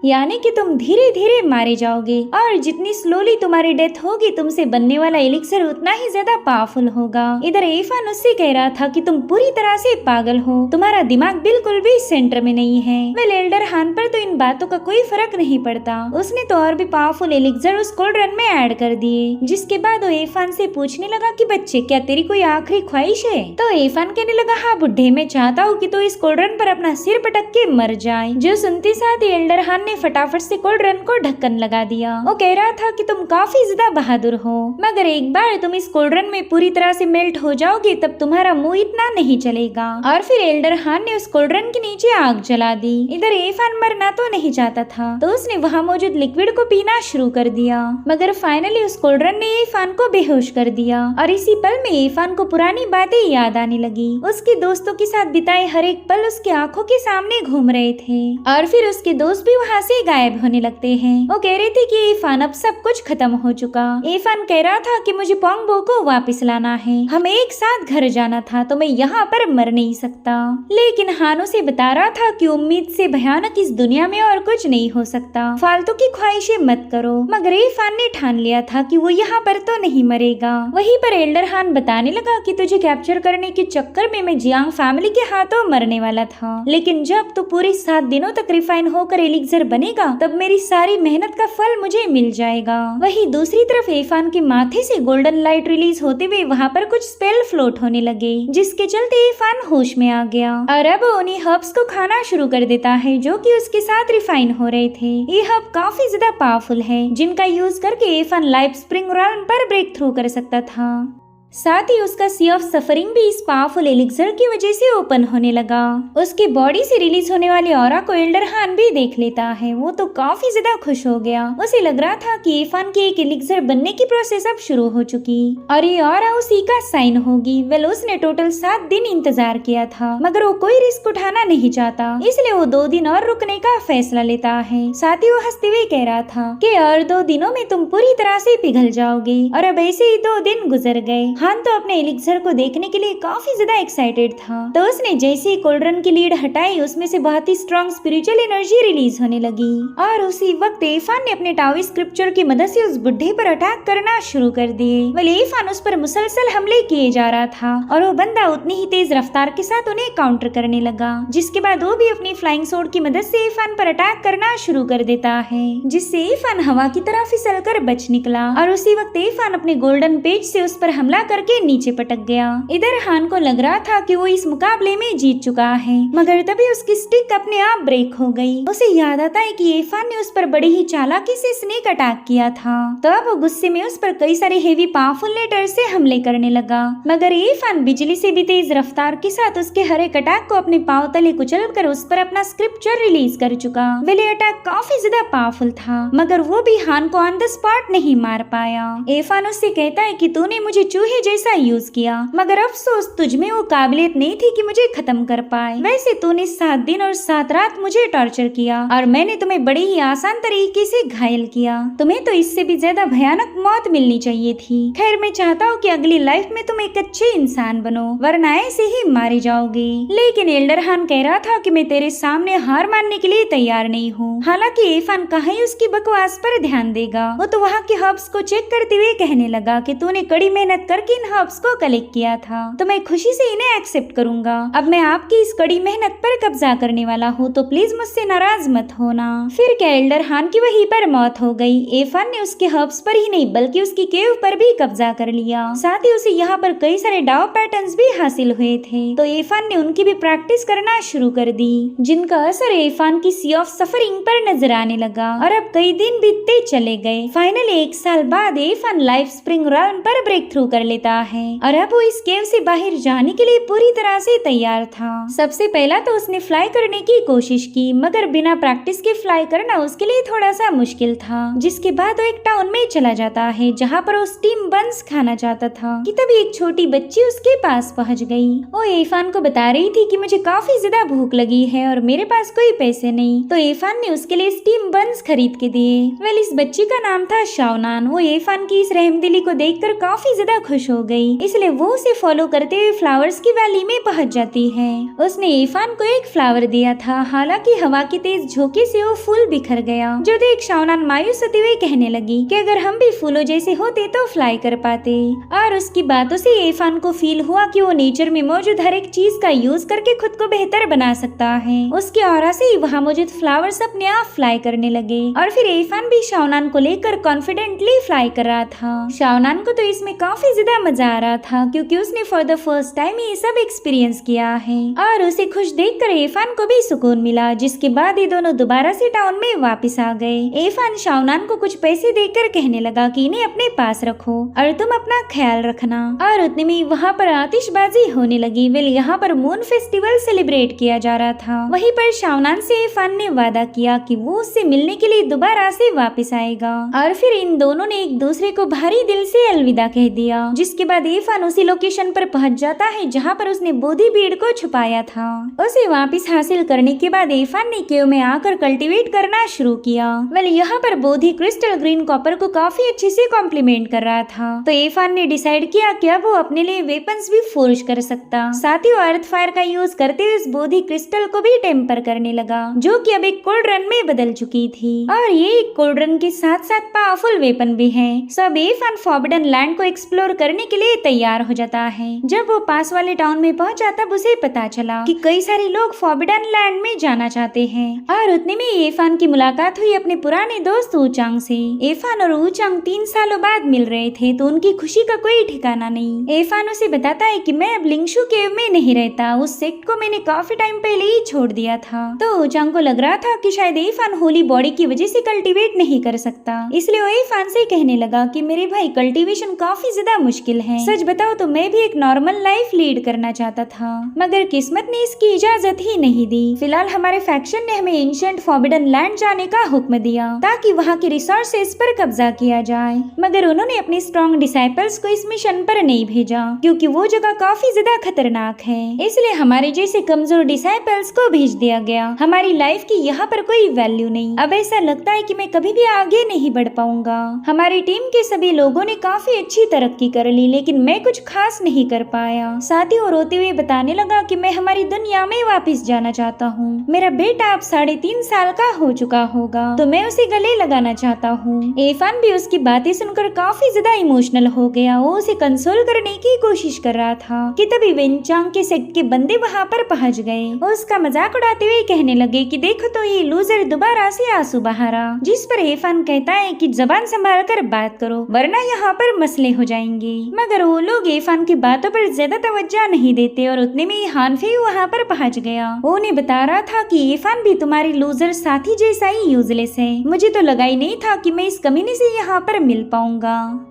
यानी कि तुम धीरे धीरे मारे जाओगे और जितनी स्लोली तुम्हारी डेथ होगी तुमसे बनने वाला एलिक्सर उतना ही ज्यादा पावरफुल होगा। इधर इरफान उससे कह रहा था कि तुम पूरी तरह से पागल हो, तुम्हारा दिमाग बिल्कुल भी सेंटर में नहीं है। वेल एल्डर हान पर तो इन बातों का कोई फर्क नहीं पड़ता, उसने तो और भी पावरफुल एलिक्सर उस कोल्ड रन में ऐड कर दिए, जिसके बाद वो इरफान से पूछने लगा कि बच्चे क्या तेरी कोई आखिरी ख्वाहिश है। तो इरफान कहने लगा हाँ बुढ़े, मैं चाहता हूँ कि तो इस कोल्ड रन पर अपना सिर पटक के मर जाए। जो सुनते साथ एल्डर हान फटाफट से कोल्ड रन को ढक्कन लगा दिया। वो कह रहा था कि तुम काफी ज्यादा बहादुर हो, मगर एक बार तुम इस कोल्ड रन में पूरी तरह से मेल्ट हो जाओगे तब तुम्हारा मुंह इतना नहीं चलेगा। और फिर एल्डर हान ने उस कोल्ड रन के नीचे आग जला दी। इधर इरफान मरना तो नहीं चाहता था, तो उसने वहाँ मौजूद लिक्विड को पीना शुरू कर दिया, मगर फाइनली उस कोल्ड रन ने इरफान को बेहोश कर दिया। और इसी पल में इरफान को पुरानी बातें याद आने लगी। उसके दोस्तों के साथ बिताए हर एक पल उसके आंखों के सामने घूम रहे थे और फिर उसके दोस्त भी वहाँ से गायब होने लगते हैं। वो कह रही थी कि इरफान अब सब कुछ खत्म हो चुका। इरफान कह रहा था कि मुझे पोंगबो को वापस लाना है, हमें एक साथ घर जाना था, तो मैं यहाँ पर मर नहीं सकता। लेकिन हानो से बता रहा था कि उम्मीद से भयानक इस दुनिया में और कुछ नहीं हो सकता, फालतू की ख्वाहिशें मत करो। मगर इरफान ने ठान लिया था कि वो यहाँ पर तो नहीं मरेगा। वहीं पर एल्डर हान बताने लगा कि तुझे कैप्चर करने के चक्कर में मैं जियांग फैमिली के हाथों मरने वाला था, लेकिन जब तू पूरे 7 दिनों तक रिफाइन होकर एलिक्सर बनेगा तब मेरी सारी मेहनत का फल मुझे मिल जाएगा। वहीं दूसरी तरफ इरफान के माथे से गोल्डन लाइट रिलीज होते हुए वहाँ पर कुछ स्पेल फ्लोट होने लगे, जिसके चलते इरफान होश में आ गया और अब उन्हीं हर्ब्स को खाना शुरू कर देता है जो कि उसके साथ रिफाइन हो रहे थे। ये हर्ब काफी ज्यादा पावरफुल है, जिनका यूज करके इरफान लाइफ स्प्रिंग रन पर ब्रेक थ्रू कर सकता था। साथ ही उसका सी ऑफ सफरिंग भी इस पावरफुल एलिक्सर की वजह से ओपन होने लगा। उसकी बॉडी से रिलीज होने वाली ऑरा को एल्डर हान भी देख लेता है। वो तो काफी ज्यादा खुश हो गया। उसे लग रहा था कि इरफान की एक एलिक्सर बनने की प्रोसेस अब शुरू हो चुकी और ये ऑरा उसी का साइन होगी। वेल उसने टोटल 7 दिन इंतजार किया था, मगर वो कोई रिस्क उठाना नहीं चाहता, इसलिए वो 2 दिन और रुकने का फैसला लेता है। साथ ही वो हंसते हुए कह रहा था कि और 2 दिनों में तुम पूरी तरह से पिघल जाओगे। और अब ऐसे ही 2 दिन गुजर गए। हान तो अपने एलिक्सर को देखने के लिए काफी ज्यादा एक्साइटेड था, तो उसने जैसे ही कोल्ड्रन की लीड हटाई उसमें से बहुत ही स्ट्रॉन्ग स्पिरिचुअल एनर्जी रिलीज होने लगी और उसी वक्त इरफान ने अपने टावी स्क्रिप्चर की मदद से उस बुढ़े पर अटैक करना शुरू कर दिए। वह इरफान उस पर मुसलसल हमले किए जा रहा था और वो बंदा उतनी ही तेज रफ्तार के साथ उन्हें काउंटर करने लगा, जिसके बाद वो भी अपनी फ्लाइंग सोर्ड की मदद से इरफान पर अटैक करना शुरू कर देता है, जिससे इरफान हवा की तरफ फिसल कर बच निकला और उसी वक्त इरफान अपने गोल्डन पेज से उस पर हमला करके नीचे पटक गया। इधर हान को लग रहा था कि वो इस मुकाबले में जीत चुका है, मगर तभी उसकी स्टिक अपने आप ब्रेक हो गई। उसे याद आता है कि इरफान ने उस पर बड़ी ही चालाकी से स्नेक अटैक किया था, तो अब वो गुस्से में उस पर कई सारे हेवी पावरफुल लेटर से हमले करने लगा। मगर इरफान बिजली से भी तेज रफ्तार के साथ उसके हर एक अटैक को अपने पांव तले कुचल कर उस पर अपना स्क्रिप्चर रिलीज कर चुका। वेले अटैक काफी ज्यादा पावरफुल था, मगर वो भी हान को ऑन द स्पॉट नहीं मार पाया। इरफान उससे कहता है कि तूने मुझे चूहे जैसा यूज किया, मगर अफसोस तुझमें वो काबिलियत नहीं थी कि मुझे खत्म कर पाए। वैसे तूने 7 दिन और 7 रात मुझे टॉर्चर किया और मैंने तुम्हें बड़े ही आसान तरीके से घायल किया। तुम्हें तो इससे भी ज्यादा भयानक मौत मिलनी चाहिए थी। खैर मैं चाहता हूँ कि अगली लाइफ में तुम एक अच्छे इंसान बनो, वरना ऐसे ही मारे जाओगे। लेकिन एल्डर हान कह रहा था कि मैं तेरे सामने हार मानने के लिए तैयार नहीं हूँ। हालांकि इरफान कहाँ ही उसकी बकवास पर ध्यान देगा। वो तो वहाँ के हर्ब्स को चेक करते हुए कहने लगा कि तूने कड़ी मेहनत करके इन हर्ब्स को कलेक्ट किया था, तो मैं खुशी से इन्हें एक्सेप्ट करूंगा। अब मैं आपकी इस कड़ी मेहनत पर कब्जा करने वाला हूँ, तो प्लीज मुझसे नाराज मत होना। फिर क्या एल्डर हान की वहीं पर मौत हो गई। इरफान ने उसके हर्ब्स पर ही नहीं बल्कि उसकी केव पर भी कब्जा कर लिया। साथ ही उसे यहाँ पर कई सारे डाव पैटर्न्स भी हासिल हुए थे, तो इरफान ने उनकी भी प्रैक्टिस करना शुरू कर दी, जिनका असर इरफान की सी ऑफ सफरिंग पर नजर आने लगा। और अब कई दिन बीतते चले गए। फाइनली 1 साल बाद इरफान लाइफ स्प्रिंग रन पर ब्रेक थ्रू कर लेता है और अब वो इस केव से बाहर जाने के लिए पूरी तरह से तैयार था। सबसे पहला तो उसने फ्लाई करने की कोशिश की, मगर बिना प्रैक्टिस के फ्लाई करना उसके लिए थोड़ा सा मुश्किल था। जिसके बाद वो एक टाउन में चला जाता है जहाँ पर वो स्टीम बंस खाना चाहता था कि तभी एक छोटी बच्ची उसके पास पहुँच गई। वो इरफान को बता रही थी कि मुझे काफी ज्यादा भूख लगी है और मेरे पास कोई पैसे नहीं, तो इरफान ने उसके लिए स्टीम बंस खरीद के दिए। वेल इस बच्ची का नाम था शाओनान। वो इरफान की इस रहमदिली को देखकर काफी ज्यादा खुश हो गई, इसलिए वो उसे फॉलो करते हुए फ्लावर्स की वैली में पहुंच जाती है। उसने इरफान को एक फ्लावर दिया था, हालांकि हवा की तेज झोंके से वो फूल बिखर गया, जो देख शाओनान मायूस होते हुए कहने लगी कि अगर हम भी फूलों जैसे होते तो फ्लाई कर पाते। और उसकी बातों से इरफान को फील हुआ कि वो नेचर में मौजूद हर एक चीज का यूज करके खुद को बेहतर बना सकता है। उसके ऑरा से ही वहाँ मौजूद फ्लावर्स अपने आप फ्लाई करने लगे और फिर इरफान भी शाओनान को लेकर कॉन्फिडेंटली फ्लाई कर रहा था। शाओनान को तो इसमें काफी ज्यादा मजा आ रहा था, क्योंकि उसने फॉर द फर्स्ट टाइम ये सब एक्सपीरियंस किया है और उसे खुश देखकर इरफान को भी सुकून मिला। जिसके बाद ये दोनों दोबारा से टाउन में वापस आ गए। इरफान शाओनान को कुछ पैसे देकर कहने लगा कि इन्हें अपने पास रखो और तुम अपना ख्याल रखना। और उतने में वहाँ पर आतिशबाजी होने लगी। वेल यहाँ पर मून फेस्टिवल सेलिब्रेट किया जा रहा था। वहीं पर शाओनान से इरफान ने वादा किया कि वो उससे मिलने के लिए दोबारा से वापस आएगा और फिर इन दोनों ने एक दूसरे को भारी दिल से अलविदा कह दिया, जिसके बाद इरफान उसी लोकेशन पर पहुंच जाता है जहां पर उसने बोधी बीड़ को छुपाया था। उसे वापस हासिल करने के बाद इरफान ने केव में आकर कल्टीवेट करना शुरू किया। वेल यहाँ पर बोधी क्रिस्टल ग्रीन कॉपर को काफी अच्छे से कॉम्प्लीमेंट कर रहा था, तो इरफान ने डिसाइड किया कि अब वो अपने लिए वेपन्स भी फोर्ज कर सकता। साथ ही वो अर्थ फायर का यूज करते हुए इस बोधी क्रिस्टल को भी टेम्पर करने लगा, जो कि अब एक कोल्ड्रन में बदल चुकी थी और ये एक कोल्ड्रन के साथ साथ पावरफुल वेपन भी है। सो अब इरफान फॉरबिडन लैंड को एक्सप्लोर करने के लिए तैयार हो जाता है। जब वो पास वाले टाउन में पहुंचा तब उसे पता चला कि कई सारे लोग फॉरबिडन लैंड में जाना चाहते हैं और उतने में इरफान की मुलाकात हुई अपने पुराने दोस्त ऊचांग से। इरफान और ऊचांग 3 सालों बाद मिल रहे थे, तो उनकी खुशी का कोई ठिकाना नहीं। इरफान उसे बताता है कि मैं अब लिंगशु केव में नहीं रहता, उस सेक्ट को मैंने काफी टाइम पहले ही छोड़ दिया था। तो ऊचांग को लग रहा था कि शायद इरफान होली बॉडी की वजह से कल्टीवेट नहीं कर सकता, इसलिए वो इरफान से कहने लगा कि मेरे भाई कल्टीवेशन काफी ज्यादा मुश्किल है। सच बताओ तो मैं भी एक नॉर्मल लाइफ लीड करना चाहता था, मगर किस्मत ने इसकी इजाजत ही नहीं दी। फिलहाल हमारे फैक्शन ने हमें एंशिएंट फॉरबिडन लैंड जाने का हुक्म दिया ताकि वहाँ के रिसोर्सेस पर कब्जा किया जाए, मगर उन्होंने अपने स्ट्रॉन्ग डिसाइपल्स को इस मिशन पर नहीं भेजा क्योंकि वो जगह काफी ज्यादा खतरनाक है। इसलिए हमारे जैसे कमजोर डिसाइपल्स को भेज दिया गया। हमारी लाइफ की यहाँ पर कोई वैल्यू नहीं। अब ऐसा लगता है कि मैं कभी भी आगे नहीं बढ़ पाऊंगा। हमारी टीम के सभी लोगों ने काफी अच्छी तरक्की कर ली, लेकिन मैं कुछ खास नहीं कर पाया। साथ ही वो रोते हुए बताने लगा कि मैं हमारी दुनिया में वापस जाना चाहता हूँ। मेरा बेटा अब 3.5 साल का हो चुका होगा, तो मैं उसे गले लगाना चाहता हूँ। इरफान भी उसकी बातें सुनकर काफी ज्यादा इमोशनल हो गया। वो उसे कंसोल करने की कोशिश कर रहा था कि तभी वेनचांग के सेक्ट के बंदे वहाँ पर पहुँच गए। वो उसका मजाक उड़ाते हुए कहने लगे कि देखो तो ये लूजर दोबारा से आंसू बहा रहा, जिस पर इरफान कहता है कि जबान संभाल कर बात करो वरना यहाँ पर मसले हो जाएंगे। मगर वो लोग इरफान की बातों पर ज्यादा तवज्जो नहीं देते और उतने में हानफी वहाँ पर पहुँच गया। वो उन्हें बता रहा था कि इरफान भी तुम्हारी लूजर साथी जैसा ही यूजलेस है। मुझे तो लगा ही नहीं था कि मैं इस कमीने से यहाँ पर मिल पाऊंगा।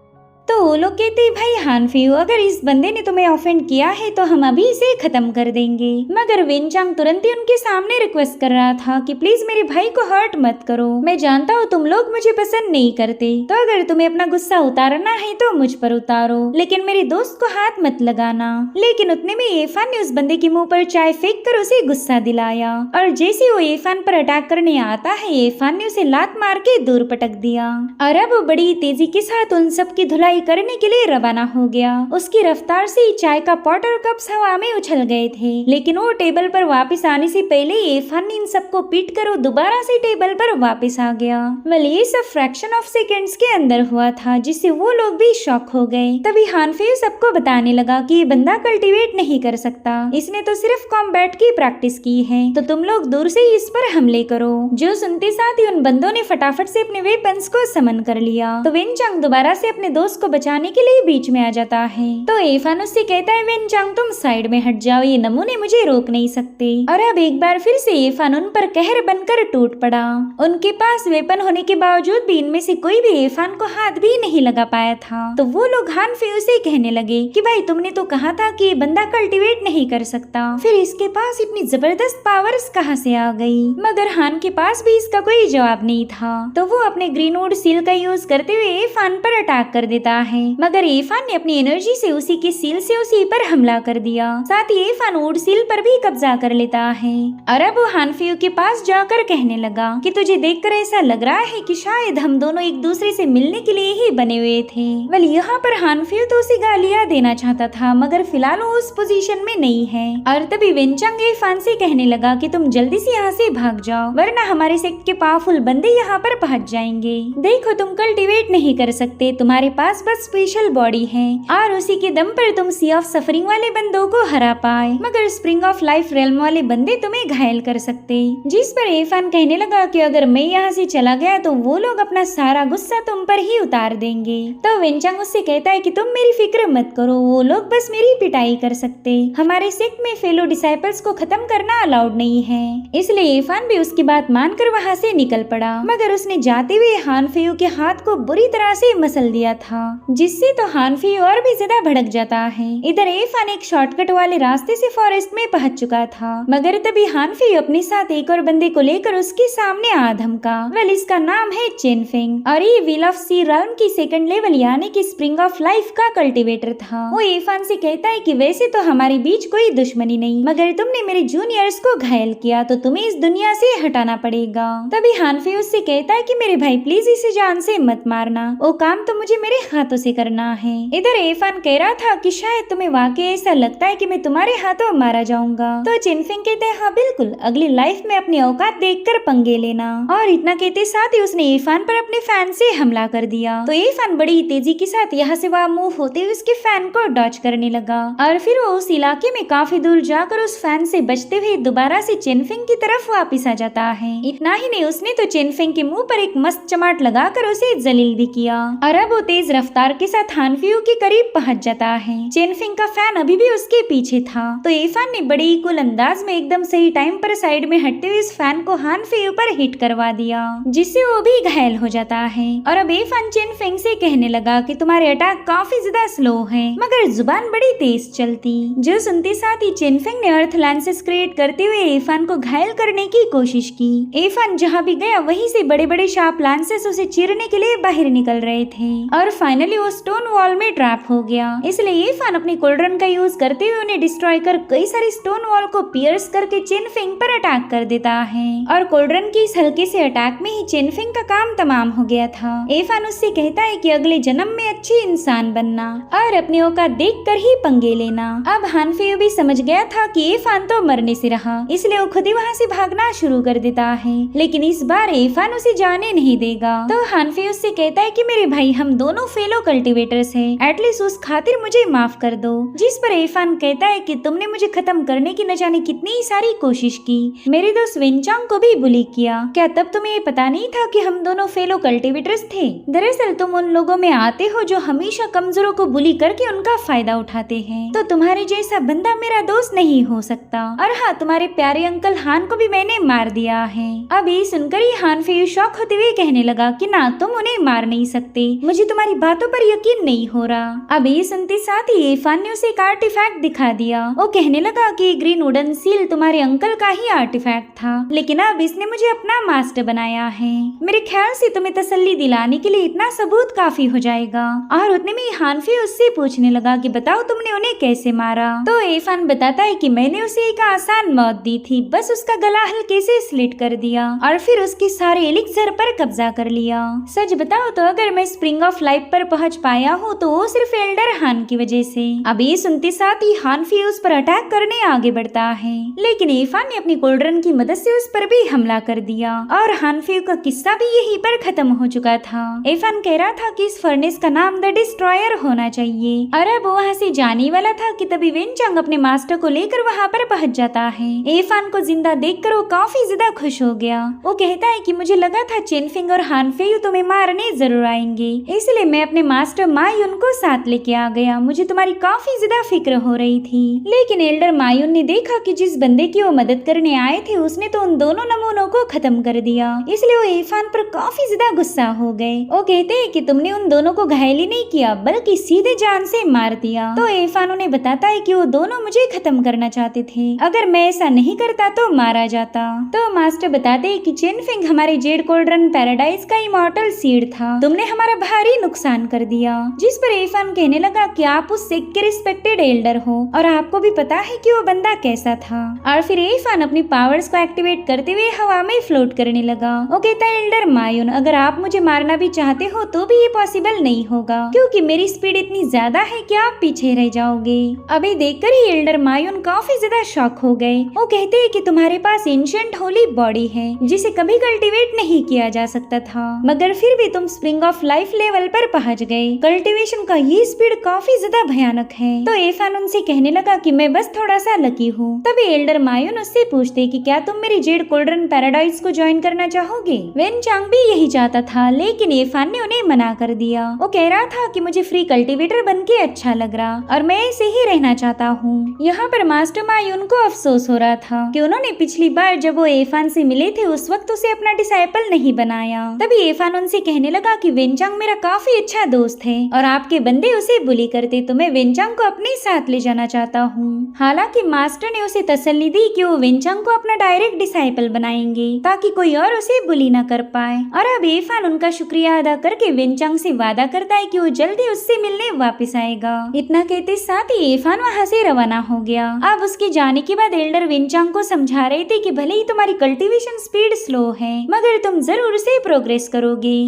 तो वो लोग कहते भाई हानफियो, अगर इस बंदे ने तुम्हें ऑफेंड किया है तो हम अभी इसे खत्म कर देंगे। मगर वेनचांग तुरंत ही उनके सामने रिक्वेस्ट कर रहा था कि प्लीज मेरे भाई को हर्ट मत करो। मैं जानता हूँ तुम लोग मुझे पसंद नहीं करते, तो अगर तुम्हें अपना गुस्सा उतारना है तो मुझ पर उतारो, लेकिन मेरे दोस्त को हाथ मत लगाना। लेकिन उतने में इरफान ने उस बंदे के मुंह पर चाय फेंक कर उसे गुस्सा दिलाया और जैसे वो इरफान पर अटैक करने आता है इरफान ने उसे लात मार के दूर पटक दिया और अब वो बड़ी तेजी के साथ उन सब की धुलाई करने के लिए रवाना हो गया। उसकी रफ्तार से चाय का पॉट और कप्स हवा में उछल गए थे, लेकिन वो टेबल पर वापस आने से पहले इरफान ने इन सबको पीट कर वो दोबारा से टेबल पर वापस आ गया। वेल ये सब फ्रैक्शन ऑफ सेकेंड्स के अंदर हुआ था, जिससे वो लोग भी शॉक हो गए। तभी हानफे सबको बताने लगा कि ये बंदा कल्टीवेट नहीं कर सकता, इसने तो सिर्फ कॉम्बैट की प्रैक्टिस की है, तो तुम लोग दूर से इस पर हमले करो। जो सुनते साथ ही उन बंदों ने फटाफट से अपने वेपन्स को समन कर लिया। तो वेनचांग दोबारा से अपने दोस्त को बचाने के लिए बीच में आ जाता है। तो इरफान उससे कहता है वेनचांग तुम साइड में हट जाओ, ये नमूने मुझे रोक नहीं सकते। और अब एक बार फिर से इरफान उन पर कहर बनकर टूट पड़ा। उनके पास वेपन होने के बावजूद भी इनमें से कोई भी इरफान को हाथ भी नहीं लगा पाया था। तो वो लोग हानफे से कहने लगे कि भाई तुमने तो कहा था कि ये बंदा कल्टीवेट नहीं कर सकता, फिर इसके पास इतनी जबरदस्त पावर्स कहाँ से आ गई। मगर हान के पास भी इसका कोई जवाब नहीं था। तो वो अपने ग्रीनवुड सील का यूज करते हुए इरफान पर अटैक कर देता है, मगर इरफान ने अपनी एनर्जी से उसी के सील से उसी पर हमला कर दिया। साथ ही इरफान वुड सील पर भी कब्जा कर लेता है और अब वो हानफियो के पास जाकर कहने लगा कि तुझे देखकर ऐसा लग रहा है कि शायद हम दोनों एक दूसरे से मिलने के लिए ही बने हुए थे। वेल यहाँ पर हानफियो तो उसे गालियां देना चाहता था, मगर फिलहाल वो उस पोजीशन में नहीं है। और तभी वेनचांग इरफान से कहने लगा कि तुम जल्दी से यहाँ से भाग जाओ, वरना हमारे सेक्ट के पावरफुल बंदे यहाँ पर पहुँच जाएंगे। देखो तुम कल्टीवेट नहीं कर सकते, तुम्हारे पास बस स्पेशल बॉडी है और उसी के दम पर तुम सी ऑफ सफरिंग वाले बंदों को हरा पाए, मगर स्प्रिंग ऑफ लाइफ रेल्म वाले बंदे तुम्हें घायल कर सकते। जिस पर इरफान कहने लगा कि अगर मैं यहाँ से चला गया तो वो लोग अपना सारा गुस्सा तुम पर ही उतार देंगे। तो वेनचांग उससे कहता है कि तुम मेरी फिक्र मत करो, वो लोग बस मेरी पिटाई कर सकते। हमारे सेक्ट में फेलो डिसाइपल्स को खत्म करना अलाउड नहीं है। इसलिए इरफान भी उसकी बात मानकर वहाँ से निकल पड़ा, मगर उसने जाते हुए हानफेयो के हाथ को बुरी तरह से मसल दिया था। जिससे तो हानफी और भी ज्यादा भड़क जाता है। इधर इरफान एक शॉर्टकट वाले रास्ते से फॉरेस्ट में पहुंच चुका था, मगर तभी हानफी अपने साथ एक और बंदे को लेकर उसके सामने आ धमका। वेल, इसका नाम है चेनफेंग और ये व्हील ऑफ सी रेल्म की सेकंड लेवल यानी कि स्प्रिंग ऑफ लाइफ का कल्टीवेटर था। वो इरफान से कहता है कि वैसे तो हमारे बीच कोई दुश्मनी नहीं, मगर तुमने मेरे जूनियर्स को घायल किया तो तुम्हें इस दुनिया से हटाना पड़ेगा। तभी हानफी उससे कहता है कि मेरे भाई प्लीज इसे जान से मत मारना, वो काम तो मुझे मेरे हाथों से करना है। इधर इरफान कह रहा था कि शायद तुम्हें वाकई ऐसा लगता है कि मैं तुम्हारे हाथों मारा जाऊंगा। तो चेनफेंग कहते हैं हाँ बिल्कुल, अगली लाइफ में अपनी औकात देखकर पंगे लेना। और इतना कहते साथ ही उसने इरफान पर अपने फैन से हमला कर दिया। तो इरफान बड़ी तेजी के साथ यहाँ से वहाँ मूव होते हुए उसके फैन को डॉच करने लगा और फिर वो उस इलाके में काफी दूर जाकर उस फैन से बचते हुए दोबारा से चेनफेंग की तरफ वापिस आ जाता है। इतना ही नहीं, उसने तो चेनफेंग के मुंह पर एक मस्त चमाट लगाकर उसे जलील भी किया और अब वो तेज रफ्तार के साथ हानफियू के करीब पहुंच जाता है। चेनफेंग का फैन अभी भी उसके पीछे था, तो इरफान ने बड़ी कूल अंदाज में एकदम सही टाइम पर साइड में हटते हुए इस फैन को हानफियू पर हिट करवा दिया, जिससे वो भी घायल हो जाता है। और अब इरफान चेनफेंग से कहने लगा कि तुम्हारे अटैक काफी ज्यादा स्लो है, मगर जुबान बड़ी तेज चलती। जो सुनते साथ ही चेनफेंग ने अर्थ लैंसेस क्रिएट करते हुए इरफान को घायल करने की कोशिश की। इरफान जहाँ भी गया वहीं से बड़े बड़े शार्प लैंसेस उसे चीरने के लिए बाहर निकल रहे थे और फाइनली वो स्टोन वॉल में ट्रैप हो गया। इसलिए इरफान अपनी कोल्ड्रन का यूज करते हुए उन्हें डिस्ट्रॉय कर कई सारी स्टोन वॉल को पियर्स करके चेनफेंग पर अटैक कर देता है और कोल्ड्रन की इस हल्के से अटैक में ही चेनफेंग का काम तमाम हो गया था। इरफान उससे कहता है कि अगले जन्म में अच्छी इंसान बनना और अपने औकात देख कर ही पंगे लेना। अब हानफी भी समझ गया था कि इरफान तो मरने से रहा, इसलिए वो खुद ही वहाँ से भागना शुरू कर देता है, लेकिन इस बार इरफान उसे जाने नहीं देगा। तो हानफी उससे कहता है कि मेरे भाई हम दोनों फेलो कल्टीवेटर्स हैं, एटलीस्ट उस खातिर मुझे माफ कर दो। जिस पर इरफान कहता है कि तुमने मुझे खत्म करने की न जाने कितनी सारी कोशिश की, मेरे दोस्त वेनचांग को भी बुली किया, क्या तब तुम्हें ये पता नहीं था कि हम दोनों फेलो कल्टीवेटर्स थे? दरअसल तुम उन लोगों में आते हो जो हमेशा कमजोरों को बुली करके उनका फायदा उठाते हैं, तो तुम्हारे जैसा बंदा मेरा दोस्त नहीं हो सकता। और हाँ, तुम्हारे प्यारे अंकल हान को भी मैंने मार दिया है। अब ये सुनकर ही हानफी शॉक होते हुए कहने लगा कि ना, तुम उन्हें मार नहीं सकते, मुझे तुम्हारी बातों पर यकीन नहीं हो रहा। अब ये सुनते साथ ही इरफान ने उसे एक आर्टिफैक्ट दिखा दिया। वो कहने लगा कि ग्रीन वुडन सील तुम्हारे अंकल का ही आर्टिफैक्ट था, लेकिन अब इसने मुझे अपना मास्टर बनाया है। मेरे ख्याल से तुम्हें तसल्ली दिलाने के लिए इतना सबूत काफी हो जाएगा। और उतने में हानफी उससे पूछने लगा कि बताओ तुमने उन्हें कैसे मारा? तो इरफान बताता है कि मैंने उसे एक आसान मौत दी थी, बस उसका गला हल्के से स्लिट कर दिया और फिर उसके सारे एलिक्सर पर कब्जा कर लिया। सच बताओ तो अगर मैं स्प्रिंग ऑफ लाइफ पर पहुंच पाया हूँ तो वो सिर्फ एल्डर हान की वजह से। अब ये सुनते साथ ही हानफी उस पर अटैक करने आगे बढ़ता है, लेकिन इरफान ने अपनी कोल्ड्रन की मदद से उस पर भी हमला कर दिया और हानफी का किस्सा भी यहीं पर खत्म हो चुका था। इरफान कह रहा था कि इस फर्नेस का नाम द डिस्ट्रॉयर होना चाहिए और अब वहाँ से जाने वाला था कि तभी वेनचांग अपने मास्टर को लेकर वहाँ पर पहुँच जाता है। इरफान को जिंदा देखकर वो काफी ज्यादा खुश हो गया। वो कहता है कि मुझे लगा था चेनफेंग और हानफी तुम्हें मारने जरूर आएंगे, इसलिए मैं अपने मास्टर मायून को साथ लेके आ गया। मुझे तुम्हारी काफी ज्यादा फिक्र हो रही थी, लेकिन एल्डर मायून ने देखा कि जिस बंदे की वो मदद करने आए थे उसने तो उन दोनों नमूनों को खत्म कर दिया, इसलिए वो इरफान पर काफी ज्यादा गुस्सा हो गए। वो कहते हैं कि तुमने उन दोनों को घायल ही नहीं किया बल्कि सीधे जान से मार दिया। तो इरफान उन्हें बताता है कि वो दोनों मुझे खत्म करना चाहते थे, अगर मैं ऐसा नहीं करता तो मारा जाता। तो मास्टर बताते हैं कि चेनफेंग हमारे जेड कोल्ड्रन पैराडाइज का इमॉर्टल सीड था, तुमने हमारा भारी नुकसान कर दिया। जिस पर इरफान कहने लगा कि आप उस सिख के रिस्पेक्टेड एल्डर हो और आपको भी पता है कि वो बंदा कैसा था। और फिर इरफान अपनी पावर्स को एक्टिवेट करते हुए हवा में फ्लोट करने लगा। वो कहता है एल्डर मायून, अगर आप मुझे मारना भी चाहते हो तो भी ये पॉसिबल नहीं होगा, क्योंकि मेरी स्पीड इतनी ज्यादा है कि आप पीछे रह जाओगे। अभी देखकर ही एल्डर मायून काफी ज्यादा शॉक हो गए। वो कहते हैं कि तुम्हारे पास एंशिएंट होली बॉडी है जिसे कभी कल्टीवेट नहीं किया जा सकता था, मगर फिर भी तुम स्प्रिंग ऑफ लाइफ लेवल पर पहुंच गए। कल्टीवेशन का ये स्पीड काफी ज्यादा भयानक है। तो इरफान उनसे कहने लगा कि मैं बस थोड़ा सा लकी हूँ। तभी एल्डर मायून उससे पूछते कि क्या तुम मेरी जेड कोल्ड्रन पैराडाइज को ज्वाइन करना चाहोगे? वेनचांग भी यही चाहता था, लेकिन इरफान ने उन्हें मना कर दिया। वो कह रहा था कि मुझे फ्री कल्टीवेटर बन के अच्छा लग रहा और मैं ऐसे ही रहना चाहता हूँ। यहाँ पर मास्टर मायून को अफसोस हो रहा था कि उन्होंने पिछली बार जब वो इरफान से मिले थे उस वक्त उसे अपना डिसाइपल नहीं बनाया। तभी इरफान उनसे कहने लगा कि वेनचांग मेरा काफी अच्छा अच्छा दोस्त है और आपके बंदे उसे बुली करते, तो मैं वेनचांग को अपने साथ ले जाना चाहता हूँ। हालांकि मास्टर ने उसे तसल्ली दी कि वो वेनचांग को अपना डायरेक्ट डिसाइपल बनाएंगे ताकि कोई और उसे बुली न कर पाए। और अब एफान उनका शुक्रिया अदा करके वेनचांग से वादा करता है कि वो जल्दी उससे मिलने वापस आएगा। इतना कहते साथ ही एफान वहाँ से रवाना हो गया। अब उसके जाने के बाद एल्डर वेनचांग को समझा रहे थे कि भले ही तुम्हारी कल्टीवेशन स्पीड स्लो है, मगर तुम जरूर से प्रोग्रेस करोगे।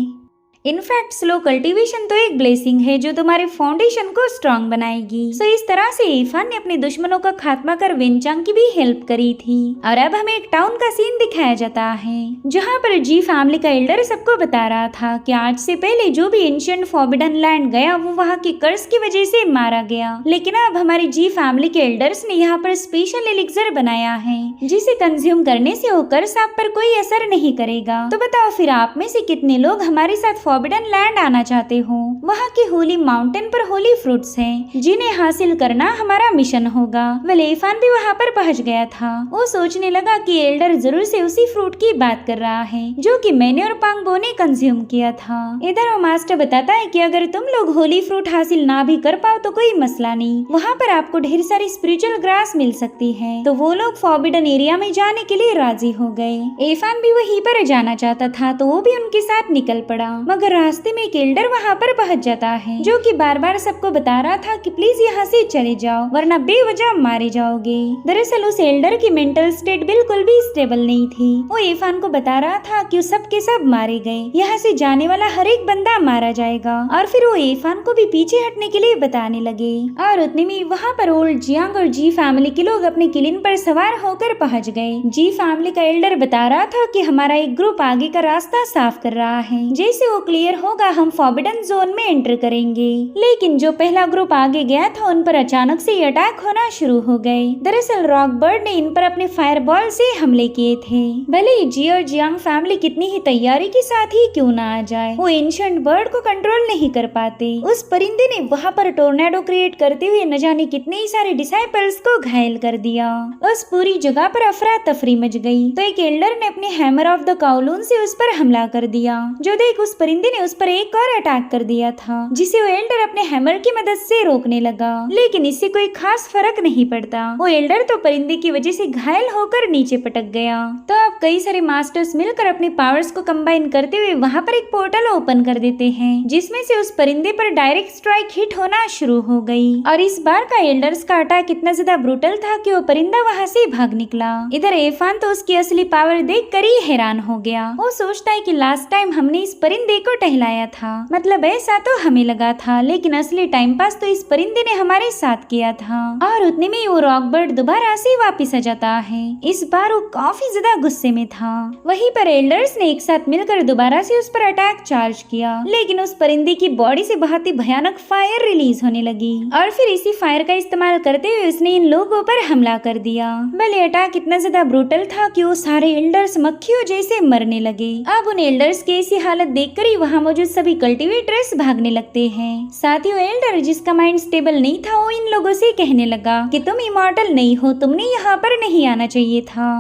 इनफैक्ट स्लो कल्टीवेशन तो एक ब्लेसिंग है जो तुम्हारे फाउंडेशन को स्ट्रांग बनाएगी। सो इस तरह से एफान ने अपने दुश्मनों का खात्मा कर वेनचांग की भी हेल्प करी थी। और अब हमें एक टाउन का सीन दिखाया जाता है जहाँ पर जी फैमिली का एल्डर सबको बता रहा था कि आज से पहले जो भी एंशिएंट फॉरबिडन लैंड गया वो वहाँ के कर्स की वजह से मारा गया। लेकिन अब हमारी जी फैमिली के एल्डर्स ने यहाँ पर स्पेशल एलिक्सर बनाया है जिसे कंज्यूम करने से वो कर्स आप पर कोई असर नहीं करेगा। तो बताओ फिर आप में से कितने लोग हमारे साथ फॉरबिडन लैंड आना चाहते हो। वहाँ की होली माउंटेन पर होली फ्रूट्स हैं जिन्हें हासिल करना हमारा मिशन होगा। एफान भी वहाँ पर पहुँच गया था। वो सोचने लगा कि एल्डर जरूर से उसी फ्रूट की बात कर रहा है जो कि मैंने और पांगबो ने कंज्यूम किया था। इधर वो मास्टर बताता है कि अगर तुम लोग होली फ्रूट हासिल ना भी कर पाओ तो कोई मसला नहीं, वहाँ पर आपको ढेर सारी स्पिरिचुअल ग्रास मिल सकती है। तो वो लोग फॉरबिडन एरिया में जाने के लिए राजी हो गए। एफान भी वहीं पर जाना चाहता था तो वो भी उनके साथ निकल पड़ा, मगर रास्ते में एक एल्डर वहाँ पर पहुँच जाता है जो कि बार बार सबको बता रहा था कि प्लीज यहाँ से चले जाओ वरना बेवजह मारे जाओगे। दरअसल उस एल्डर की मेंटल स्टेट बिल्कुल भी स्टेबल नहीं थी। वो एफान को बता रहा था कि सब के सब मारे गए, यहाँ से जाने वाला हर एक बंदा मारा जाएगा। और फिर वो एफान को भी पीछे हटने के लिए बताने लगे। और उतने में वहाँ पर ओल्ड जियांग और जी फैमिली के लोग अपने किलिन पर सवार होकर पहुँच गए। जी फैमिली का एल्डर बता रहा था कि हमारा एक ग्रुप आगे का रास्ता साफ कर रहा है, जैसे वो क्लियर होगा हम फॉरबिडन जोन में एंटर करेंगे। लेकिन जो पहला ग्रुप आगे गया था उन पर अचानक से अटैक होना शुरू हो गए। दरअसल रॉकबर्ड ने इन पर अपने फायरबॉल से हमले किए थे। भले ही जी और जियांग फैमिली कितनी ही तैयारी के साथ ही क्यों ना आ जाए, वो एंशिएंट बर्ड को कंट्रोल नहीं कर पाते। उस परिंदे ने वहाँ पर टोर्नेडो क्रिएट करते हुए न जाने कितने ही सारे डिसाइपल्स को घायल कर दिया। उस पूरी जगह पर अफरा तफरी मच गई। तो एक एल्डर ने अपने हैमर ऑफ द काउलून से उस पर हमला कर दिया। जो देख उस परिंदे ने उस पर एक और अटैक कर दिया था जिसे वो एल्डर अपने हैमर की मदद से रोकने लगा। लेकिन इससे कोई खास फर्क नहीं पड़ता। वो एल्डर तो परिंदे की वजह से घायल होकर नीचे पटक गया। तो अब कई सारे मास्टर्स मिलकर अपने पावर्स को कंबाइन करते हुए वहाँ पर एक पोर्टल ओपन कर देते हैं जिसमें से उस परिंदे पर डायरेक्ट स्ट्राइक हिट होना शुरू हो गई। और इस बार का एल्डर्स का अटैक इतना ज्यादा ब्रूटल था कि वो परिंदा वहाँ से भाग निकला। इधर एफान तो उसकी असली पावर देख कर ही हैरान हो गया। वो सोचता है कि लास्ट टाइम हमने इस परिंदे को टहलाया था, मतलब ऐसा तो हमें लगा था, लेकिन असली टाइम पास तो इस परिंदे ने हमारे साथ किया था। और उतने में वो रॉकबर्ड दोबारा से वापस आ जाता है। इस बार वो काफी ज्यादा गुस्से में था। वहीं पर एल्डर्स ने एक साथ मिलकर दोबारा से उस पर अटैक चार्ज किया, लेकिन उस परिंदे की बॉडी से बहुत ही भयानक फायर रिलीज होने लगी और फिर इसी फायर का इस्तेमाल करते हुए उसने इन लोगों पर हमला कर दिया। भले अटैक इतना ज्यादा ब्रूटल था कि वो सारे एल्डर्स मक्खियों जैसे मरने लगे। अब उन एल्डर्स की ऐसी हालत देखकर ही वहाँ मौजूद सभी कल्टीवेटर्स भागने लगते हैं। साथ ही वो एल्डर जिसका माइंड स्टेबल नहीं था वो इन लोगों से कहने लगा कि तुम इमॉर्टल नहीं हो, तुमने यहाँ पर नहीं आना चाहिए था।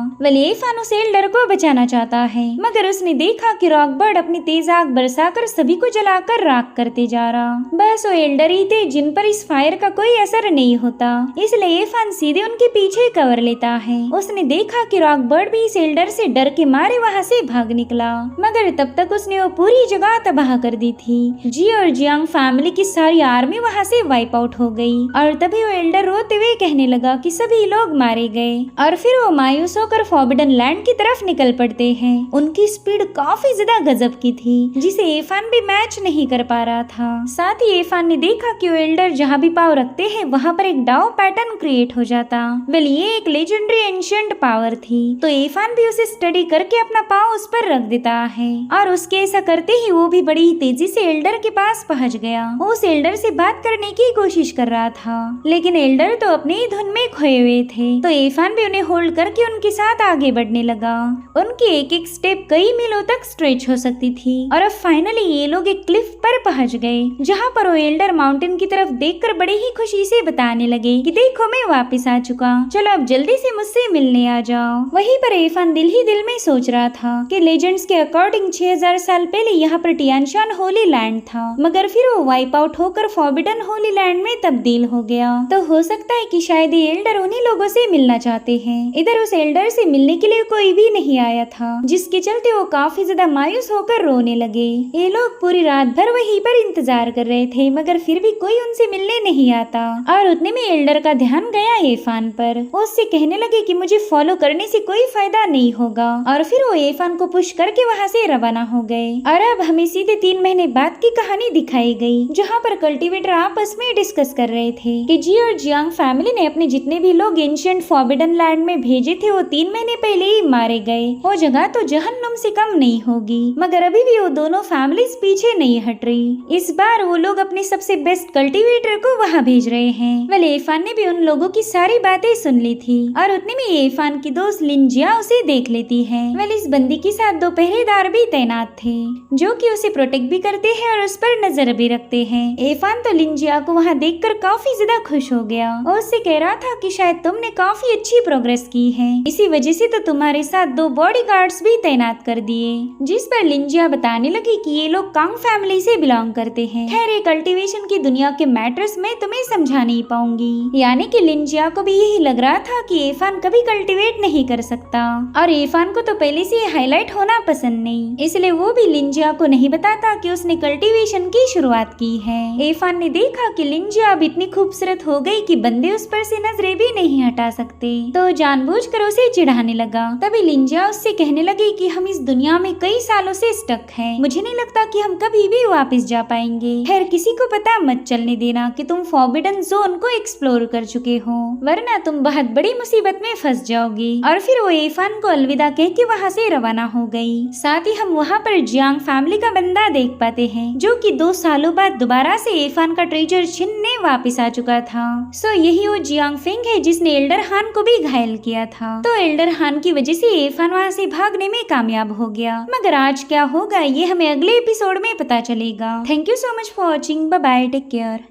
एफान उस एल्डर को बचाना चाहता है, मगर उसने देखा कि रॉकबर्ड अपनी तेज आग बरसाकर सभी को जलाकर राख करते जा रहा। बस वो एल्डर ही थे जिन पर इस फायर का कोई असर नहीं होता, इसलिए एफान सीधे उनके पीछे कवर लेता है। उसने देखा कि रॉकबर्ड भी इस एल्डर से डर के मारे वहाँ से भाग निकला, मगर तब तक उसने वो पूरी जगह तबाह कर दी थी। जी और जियांग फैमिली की सारी आर्मी वहाँ से वाइप आउट हो गई। और तभी वो एल्डर रोते हुए कहने लगा कि सभी लोग मारे गए। और फिर वो मायूस होकर फॉरबिडन लैंड की तरफ निकल पड़ते हैं। उनकी स्पीड काफी ज्यादा गजब की थी जिसे एफान भी मैच नहीं कर पा रहा था। साथ ही एफान ने देखा कि वो एल्डर जहाँ भी पाव रखते हैं वहाँ पर एक डाउ पैटर्न क्रिएट हो जाता। वेल ये एक लेजेंडरी एंशिएंट पावर थी, तो एफान भी उसे स्टडी करके अपना पाव उस पर रख देता है। और उसके ऐसा करते ही वो भी बड़ी तेजी से एल्डर के पास पहुंच गया। वो उस एल्डर से बात करने की कोशिश कर रहा था, लेकिन एल्डर तो अपनी ही धुन में खोए हुए थे। तो एफान भी उन्हें होल्ड करके उनके साथ आगे बढ़ने लगा। उनकी एक एक स्टेप कई मीलों तक स्ट्रेच हो सकती थी। और अब फाइनली ये लोग एक क्लिफ पर पहुंच गए, जहाँ पर वो एल्डर माउंटेन की तरफ देखकर बड़े ही खुशी से बताने लगे कि देखो मैं वापस आ चुका, चलो अब जल्दी से मुझसे मिलने आ जाओ। वहीं पर एफान दिल ही दिल में सोच रहा था कि लेजेंड्स के अकॉर्डिंग 6000 साल पहले यहाँ पर टियानशान होली लैंड था, मगर फिर वो वाइप आउट होकर फॉरबिडन होली लैंड में तब्दील हो गया। तो हो सकता है कि शायद ये एल्डर उन्हीं लोगों से मिलना चाहते हैं। इधर उस एल्डर से मिलने के लिए कोई भी नहीं आया था, जिसके चलते वो काफी ज्यादा मायूस होकर रोने लगे। ये लोग पूरी रात भर वहीं पर इंतजार कर रहे थे, मगर फिर भी कोई उनसे मिलने नहीं आता। और उतने में एल्डर का ध्यान गया एफान पर। वो उससे कहने लगे कि मुझे फॉलो करने से कोई फायदा नहीं होगा, और फिर वो एफान को पुश करके वहाँ से रवाना हो गए। और अब हमें सीधे 3 महीने बाद की कहानी दिखाई गई, जहाँ पर कल्टीवेटर आपस में डिस्कस कर रहे थे कि जी और जियांग फैमिली ने अपने जितने भी लोग एंशिएंट फॉरबिडन लैंड में भेजे थे वो 3 महीने पहले ही मारे गए। वो जगह तो जहन्नुम से कम नहीं होगी, मगर अभी भी वो दोनों फैमिलीज पीछे नहीं हट रही। इस बार वो लोग अपने सबसे बेस्ट कल्टीवेटर को वहाँ भेज रहे हैं। वेल एफान ने भी उन लोगों की सारी बातें सुन ली थी, और उतने में एफान की दोस्त लिंजिया उसे देख लेती है। वेल इस बंदी के साथ 2 पहरेदार भी तैनात थे, जो कि उसे प्रोटेक्ट भी करते हैं और उस पर नजर भी रखते हैं। एफान तो लिंजिया को वहाँ देखकर काफी ज्यादा खुश हो गया और उससे कह रहा था कि शायद तुमने काफी अच्छी प्रोग्रेस की है, इसी वजह से तो तुम्हारे साथ 2 बॉडीगार्ड्स भी तैनात कर दिए। जिस पर लिंजिया बताने लगी कि ये लोग कांग फैमिली से बिलोंग करते हैं। खैर ये कल्टीवेशन की दुनिया के मैटर्स में तुम्हें समझा नहीं पाऊंगी। यानी कि लिंजिया को भी यही लग रहा था कि एफान कभी कल्टीवेट नहीं कर सकता, और एफान को तो पहले से हाईलाइट होना पसंद नहीं, इसलिए वो भी लिंजिया को नहीं बताता कि उसने कल्टीवेशन की शुरुआत की है। एफान ने देखा कि लिंजिया अब इतनी खूबसूरत हो गई कि बंदे उस पर से नजरें भी नहीं हटा सकते, तो जानबूझकर उसे चिढ़ाने लगा। तभी लिंजिया उससे कहने लगी कि हम इस दुनिया में कई सालों से स्टक हैं, मुझे नहीं लगता कि हम कभी भी वापस जा पाएंगे। खैर किसी को पता मत चलने देना कि तुम फॉरबिडन जोन को एक्सप्लोर कर चुके हो, वरना तुम बहुत बड़ी मुसीबत में फंस जाओगी। और फिर वो एफान को अलविदा कह के वहाँ से रवाना हो गई। साथ ही हम वहाँ पर जियांग फैमिली का बंदा देख पाते हैं, जो कि 2 सालों बाद दोबारा से एफान का ट्रेजर छीनने वापस आ चुका था। सो यही वो जियांग फेंग है जिसने एल्डर हान को भी घायल किया था। तो एल्डर हान की वजह से एफान वहाँ से भागने में कामयाब हो गया, मगर आज क्या होगा ये हमें अगले एपिसोड में पता चलेगा। Thank you so much for watching. Bye bye, take care.